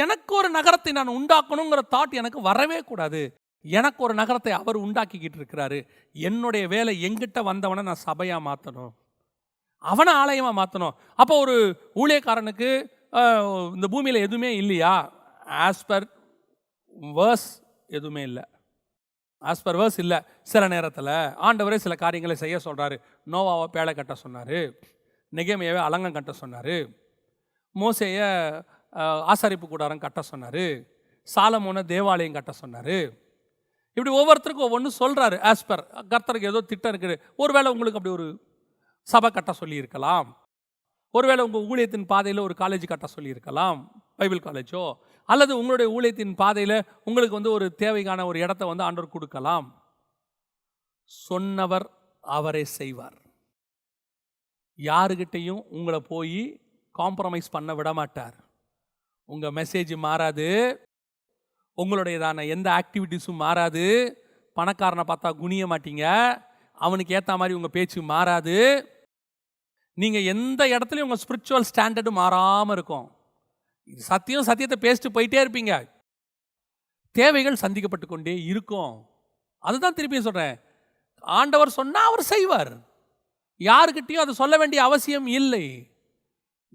எனக்கு ஒரு நகரத்தை நான் உண்டாக்கணுங்கிற தாட் எனக்கு வரவே கூடாது. எனக்கு ஒரு நகரத்தை அவர் உண்டாக்கிக்கிட்டு இருக்கிறாரு. என்னுடைய வேலை எங்கிட்ட வந்தவனை நான் சபையாக மாற்றணும், அவனை ஆலயமாக மாற்றணும். அப்போ ஒரு ஊழியக்காரனுக்கு இந்த பூமியில் எதுவுமே இல்லையா? ஆஸ் பர் வேர்ஸ் எதுவுமே இல்லை, ஆஸ் பர் வேர்ஸ் இல்லை. சில நேரத்தில் ஆண்டவரே சில காரியங்களை செய்ய சொல்கிறாரு. நோவாவை பேழை கட்ட சொன்னார், நெகேமியாவை அலங்கம் கட்ட சொன்னார், மோசேயை ஆசாரிப்பு கூடாரம் கட்ட சொன்னார், சாலமோனை தேவாலயம் கட்ட சொன்னார். இப்படி ஒவ்வொருத்தருக்கும் ஒவ்வொன்று சொல்கிறாரு. ஆஸ் பர் கர்த்தருக்கு ஏதோ திட்டம் இருக்குது. ஒருவேளை உங்களுக்கு அப்படி ஒரு சபை கட்ட சொல்லியிருக்கலாம், ஒருவேளை உங்கள் ஊழியத்தின் பாதையில் ஒரு காலேஜ் கட்ட சொல்லியிருக்கலாம், பைபிள் காலேஜோ, அல்லது உங்களுடைய ஊழியத்தின் பாதையில் உங்களுக்கு ஒரு தேவைக்கான ஒரு இடத்த ஆண்டவர் கொடுக்கலாம். சொன்னவர் அவரே செய்வார். யாருக்கிட்டையும் உங்களை போய் காம்ப்ரமைஸ் பண்ண விட மாட்டார். உங்கள் மெசேஜ் மாறாது, உங்களுடையதான எந்த ஆக்டிவிட்டீஸும் மாறாது. பணக்காரனை பார்த்தா குனிய மாட்டீங்க, அவனுக்கு ஏற்ற மாதிரி உங்கள் பேச்சு மாறாது. நீங்கள் எந்த இடத்துலையும் உங்கள் ஸ்பிரிச்சுவல் ஸ்டாண்டர்டு மாறாமல் இருக்கும். இது சத்தியத்தை பேசிட்டு போயிட்டே இருப்பீங்க. தேவைகள் சந்திக்கப்பட்டு கொண்டே இருக்கும். அதுதான் திருப்பியும் சொல்கிறேன், ஆண்டவர் சொன்னால் அவர் செய்வார். யாருக்கிட்டையும் அதை சொல்ல வேண்டிய அவசியம் இல்லை.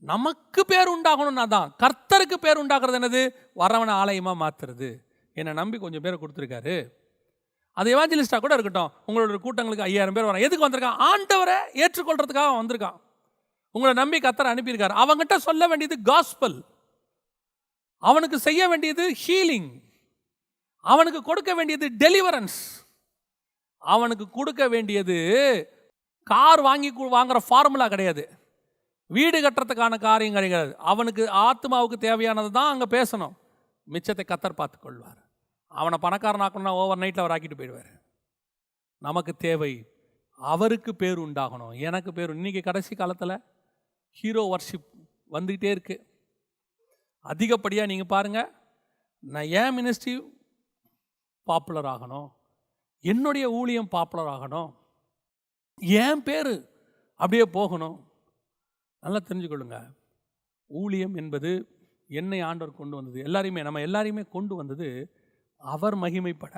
நமக்கு பேர் உண்டாகணும்னா தான். கர்த்தருக்கு பேர் உண்டாக்குறது என்னது? வரவனை ஆலயமாக மாற்றுறது. என்னை நம்பி கொஞ்சம் பேரை கொடுத்துருக்காரு. அது எவாஞ்சலிஸ்டாக கூட இருக்கட்டும். உங்களோட கூட்டங்களுக்கு 5000 பேர் வரான். எதுக்கு வந்திருக்கான்? ஆண்டவரை ஏற்றுக்கொள்றதுக்காக வந்திருக்கான். உங்களை நம்பி கர்த்தர் அனுப்பியிருக்காரு. அவங்ககிட்ட சொல்ல வேண்டியது காஸ்பல், அவனுக்கு செய்ய வேண்டியது ஹீலிங், அவனுக்கு கொடுக்க வேண்டியது டெலிவரன்ஸ், அவனுக்கு கொடுக்க வேண்டியது கார் வாங்குற ஃபார்முலா கிடையாது, வீடு கட்டுறதுக்கான காரியம் கிடையாது. அவனுக்கு ஆத்மாவுக்கு தேவையானது தான் அங்கே பேசணும். மிச்சத்தை கர்த்தர் பார்த்து கொள்வார். அவனை பணக்காரனாக்கணும்னா ஓவர் நைட்டில் அவர் ஆக்கிட்டு போயிடுவார். நமக்கு தேவை அவருக்கு பேர் உண்டாகணும், எனக்கு பேர். இன்றைக்கி கடைசி காலத்தில் ஹீரோ வர்ஷிப் வந்துக்கிட்டே இருக்குது அதிகப்படியாக. நீங்கள் பாருங்கள், நான் ஏன் மினிஸ்ட்ரி பாப்புலர் ஆகணும், என்னுடைய ஊழியம் பாப்புலர் ஆகணும், ஏன் பேர் அப்படியே போகணும். நல்லா தெரிஞ்சுக்கொள்ளுங்க, ஊழியம் என்பது என்னை ஆண்டவர் கொண்டு வந்தது, நம்ம எல்லாரையுமே கொண்டு வந்தது அவர் மகிமைப்பட.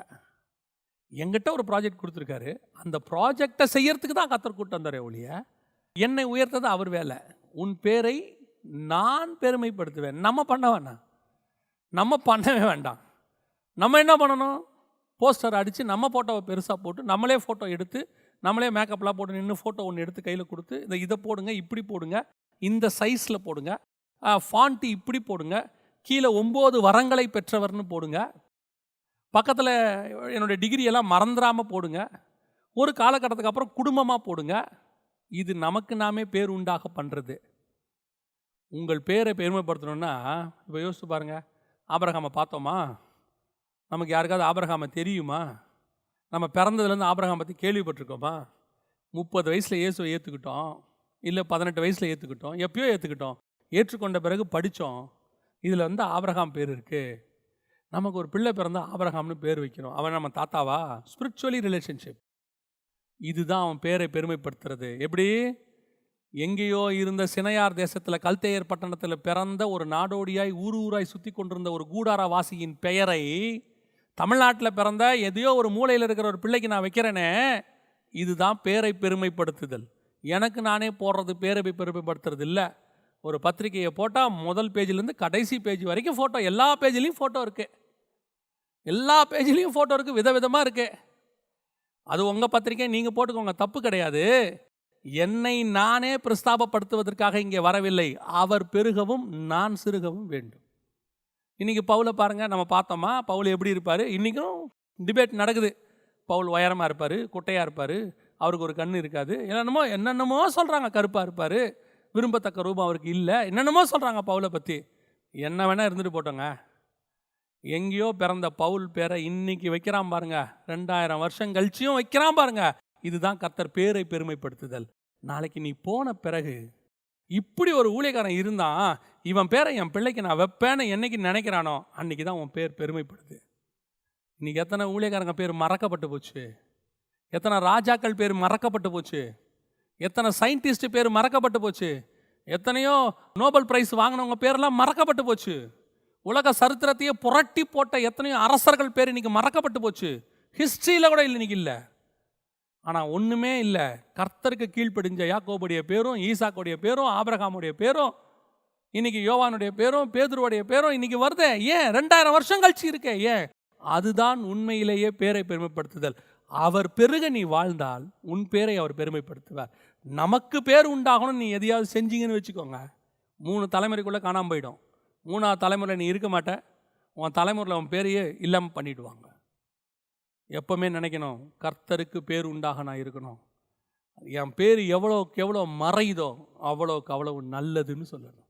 எங்கிட்ட ஒரு ப்ராஜெக்ட் கொடுத்துருக்காரு, அந்த ப்ராஜெக்டை செய்யறதுக்கு தான் கர்த்தர் கூட்டு வந்தாரே ஒழிய என்னை உயர்த்தது அவர் வேலை. உன் பேரை நான் பெருமைப்படுத்துவேன். நம்ம பண்ண வேண்டாம், நம்ம பண்ணவே வேண்டாம். நம்ம என்ன பண்ணணும்? போஸ்டர் அடித்து நம்ம ஃபோட்டோவை பெருசாக போட்டு நம்மளே ஃபோட்டோ எடுத்து நம்மளே மேக்கப்லாம் போட்டு நின்று ஃபோட்டோ ஒன்று எடுத்து கையில் கொடுத்து இதை போடுங்க, இப்படி போடுங்க, இந்த சைஸில் போடுங்க, ஃபாண்ட்டு இப்படி போடுங்க, கீழே 9 வரங்களை பெற்றவர்னு போடுங்க, பக்கத்தில் என்னுடைய டிகிரியெல்லாம் மறந்துடாமல் போடுங்க, ஒரு காலகட்டத்துக்கு அப்புறம் குடும்பமாக போடுங்க. இது நமக்கு நாமே பேர் உண்டாக பண்ணுறது. உங்கள் பேரை பெருமைப்படுத்தணுன்னா இப்போ யோசிச்சு பாருங்கள். ஆபிரகாமை பார்த்தோமா? நமக்கு யாருக்காவது ஆபிரகாமை தெரியுமா? நம்ம பிறந்ததுலேருந்து ஆபிரகாம் பற்றி கேள்விப்பட்டிருக்கோமா? 30 வயசில் இயேசுவை ஏற்றுக்கிட்டோம், இல்லை 18 வயசில் ஏற்றுக்கிட்டோம், எப்பயோ ஏற்றுக்கிட்டோம். ஏற்றுக்கொண்ட பிறகு படித்தோம், இதில் ஆபிரகாம் பேர் இருக்குது. நமக்கு ஒரு பிள்ளை பிறந்தால் ஆபிரகாம்னு பேர் வைக்கணும். அவன் நம்ம தாத்தாவா? Spiritually relationship. இதுதான் அவன் பேரை பெருமைப்படுத்துறது. எப்படி? எங்கேயோ இருந்த சினையார் தேசத்தில் கல்தேயர் பட்டணத்தில் பிறந்த ஒரு நாடோடியாய் ஊராய் சுற்றி கொண்டிருந்த ஒரு கூடார வாசியின் பெயரை தமிழ்நாட்டில் பிறந்த எதையோ ஒரு மூலையில் இருக்கிற ஒரு பிள்ளைக்கு நான் வைக்கிறேனே, இதுதான் பேரை பெருமைப்படுத்துதல். எனக்கு நானே போடுறது பேரை பெருமைப்படுத்துறது இல்லை. ஒரு பத்திரிகையை போட்டால் முதல் பேஜிலேருந்து கடைசி பேஜ் வரைக்கும் ஃபோட்டோ, எல்லா பேஜ்லேயும் ஃபோட்டோ இருக்குது, எல்லா பேஜ்லேயும் ஃபோட்டோ இருக்குது, விதவிதமாக இருக்குது. அது உங்கள் பத்திரிக்கை, நீங்கள் போட்டுக்கோங்க, தப்பு கிடையாது. என்னை நானே பிரஸ்தாபப்படுத்துவதற்காக இங்கே வரவில்லை. அவர் பெருகவும் நான் சிறுகவும் வேண்டும். இன்றைக்கி பவுலை பாருங்கள், நம்ம பார்த்தோமா பவுல் எப்படி இருப்பார்? இன்றைக்கும் டிபேட் நடக்குது. பவுல் உயரமாக இருப்பார், குட்டையாக இருப்பார், அவருக்கு ஒரு கண் இருக்காது, என்னென்னமோ சொல்கிறாங்க, கருப்பாக இருப்பார், விரும்பத்தக்க ரூபம் அவருக்கு இல்லை, என்னென்னமோ சொல்கிறாங்க பவுலை பற்றி. என்ன வேணால் இருந்துட்டு போட்டோங்க. எங்கேயோ பிறந்த பவுல் பேரை இன்னைக்கு வைக்கிறான் பாருங்க, 2000 வருஷம் கழிச்சியும் வைக்கிறான் பாருங்க. இதுதான் கர்த்தர் பேரை பெருமைப்படுத்துதல். நாளைக்கு நீ போன பிறகு இப்படி ஒரு ஊழியக்காரன் இருந்தான், இவன் பேரை என் பிள்ளைக்கு நான் வைப்பேன்னு என்னைக்கு நினைக்கிறானோ அன்னைக்கு தான் உன் பேர் பெருமைப்படுது. இன்னைக்கு எத்தனை ஊழியக்காரங்க பேர் மறக்கப்பட்டு போச்சு, எத்தனை ராஜாக்கள் பேர் மறக்கப்பட்டு போச்சு, எத்தனை சயின்டிஸ்ட் பேர் மறக்கப்பட்டு போச்சு, எத்தனையோ நோபல் பிரைஸ் வாங்கினவங்க பேரெல்லாம் மறக்கப்பட்டு போச்சு. உலக சரித்திரத்தையே புரட்டி போட்ட எத்தனையோ அரசர்கள் பேர் இன்னைக்கு மறக்கப்பட்டு போச்சு. ஹிஸ்ட்ரியில் கூட இல்லை, இன்னைக்கு இல்லை. ஆனால் ஒன்றுமே இல்லை, கர்த்தருக்கு கீழ்ப்படிஞ்ச யாக்கோபுடைய பேரும், ஈசாக்குடைய பேரும், ஆபிரகாமுடைய பேரும், இன்னைக்கு யோவானுடைய பேரும், பேதுருவுடைய பேரும் இன்னைக்கு வருதே. ஏன்? 2000 வருஷம் கழிச்சு இருக்கே. ஏன்? அதுதான் உண்மையிலேயே பேரை பெருமைப்படுத்துதல். அவர் பெருக நீ வாழ்ந்தால் உன் பேரை அவர் பெருமைப்படுத்துவார். நமக்கு பேர் உண்டாகணும், நீ எதையாவது செஞ்சீங்கன்னு வச்சுக்கோங்க, 3 தலைமுறைக்குள்ளே காணாமல் போயிடும். 3ஆவது தலைமுறை நீ இருக்க மாட்ட, உன் தலைமுறையில் உன் பேரையே இல்லாமல் பண்ணிவிடுவாங்க. எப்போவுமே நினைக்கணும், கர்த்தருக்கு பேர் உண்டாக நான் இருக்கணும். என் பேர் எவ்வளோக்கு எவ்வளோ மறையுதோ அவ்வளோக்கு அவ்வளவு நல்லதுன்னு சொல்லணும்.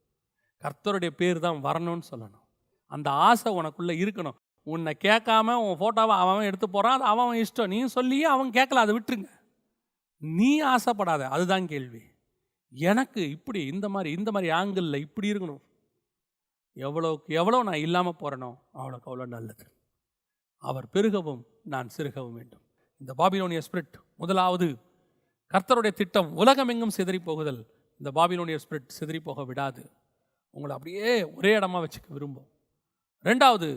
கர்த்தருடைய பேர் தான் வரணும்னு சொல்லணும். அந்த ஆசை உனக்குள்ளே இருக்கணும். உன்னை கேட்காம உன் ஃபோட்டோவை அவன் எடுத்து போகிறான், அது அவன் இஷ்டம். நீ சொல்லியே அவன் கேட்கல, அதை விட்டுருங்க. நீ ஆசைப்படாத, அதுதான் கேள்வி. எனக்கு இப்படி இந்த மாதிரி ஆங்கிளில் இப்படி இருக்கணும், எவ்வளோக்கு எவ்வளோ நான் இல்லாமல் போகிறேனோ அவ்வளோக்கு அவ்வளோ நல்லது. அவர் பெருகவும் நான் சிறுகவும் வேண்டும். இந்த பாபிலோனிய ஸ்பிரிட், முதலாவது கர்த்தருடைய திட்டம் உலகமெங்கும் சிதறி போகுதல். இந்த பாபிலோனிய ஸ்பிரிட் சிதறி போக விடாது, உங்களை அப்படியே ஒரே இடமா வச்சுக்க விரும்பும். 2வது,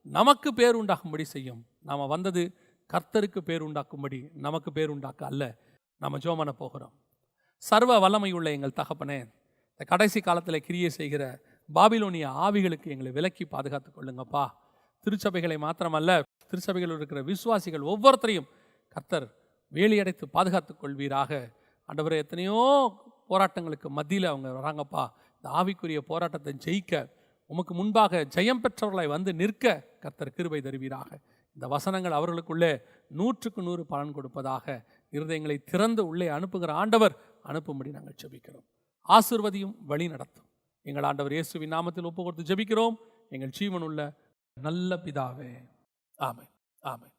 நமக்கு பேர் உண்டாகும்படி செய்யும். நாம் வந்தது கர்த்தருக்கு பேர் உண்டாக்கும்படி, நமக்கு பேர் உண்டாக்க அல்ல. நாம் ஜெபம் பண்ண போகிறோம். சர்வ வல்லமையுள்ள எங்கள் தகப்பனே, இந்த கடைசி காலத்தில் கிரியை செய்கிற பாபிலோனிய ஆவிகளுக்கு எங்களை விலக்கி பாதுகாத்து கொள்ளுங்கப்பா. திருச்சபைகளை மாத்திரமல்ல, திருச்சபைகளில் இருக்கிற விசுவாசிகள் ஒவ்வொருத்தரையும் கர்த்தர் வேலியடைத்து பாதுகாத்து கொள்வீராக. ஆண்டவரே, எத்தனையோ போராட்டங்களுக்கு மத்தியில் அவங்க வராங்கப்பா. இந்த ஆவிக்குரிய போராட்டத்தை ஜெயிக்க, உமக்கு முன்பாக ஜெயம் பெற்றவர்களை வந்து நிற்க கர்த்தர் கிருபை தருவீராக. இந்த வசனங்கள் அவர்களுக்குள்ளே 100க்கு 100 பலன் கொடுப்பதாக. இருதயங்களை திறந்து உள்ளே அனுப்புகிற ஆண்டவர் அனுப்பும்படி நாங்கள் ஜெபிக்கிறோம். ஆசீர்வதியும் வழி நடத்தும். எங்கள் ஆண்டவர் இயேசுவின் நாமத்தில் ஒப்பு கொடுத்து ஜெபிக்கிறோம், எங்கள் ஜீவனுள்ள நல்ல பிதாவே. ஆமென், ஆமென்.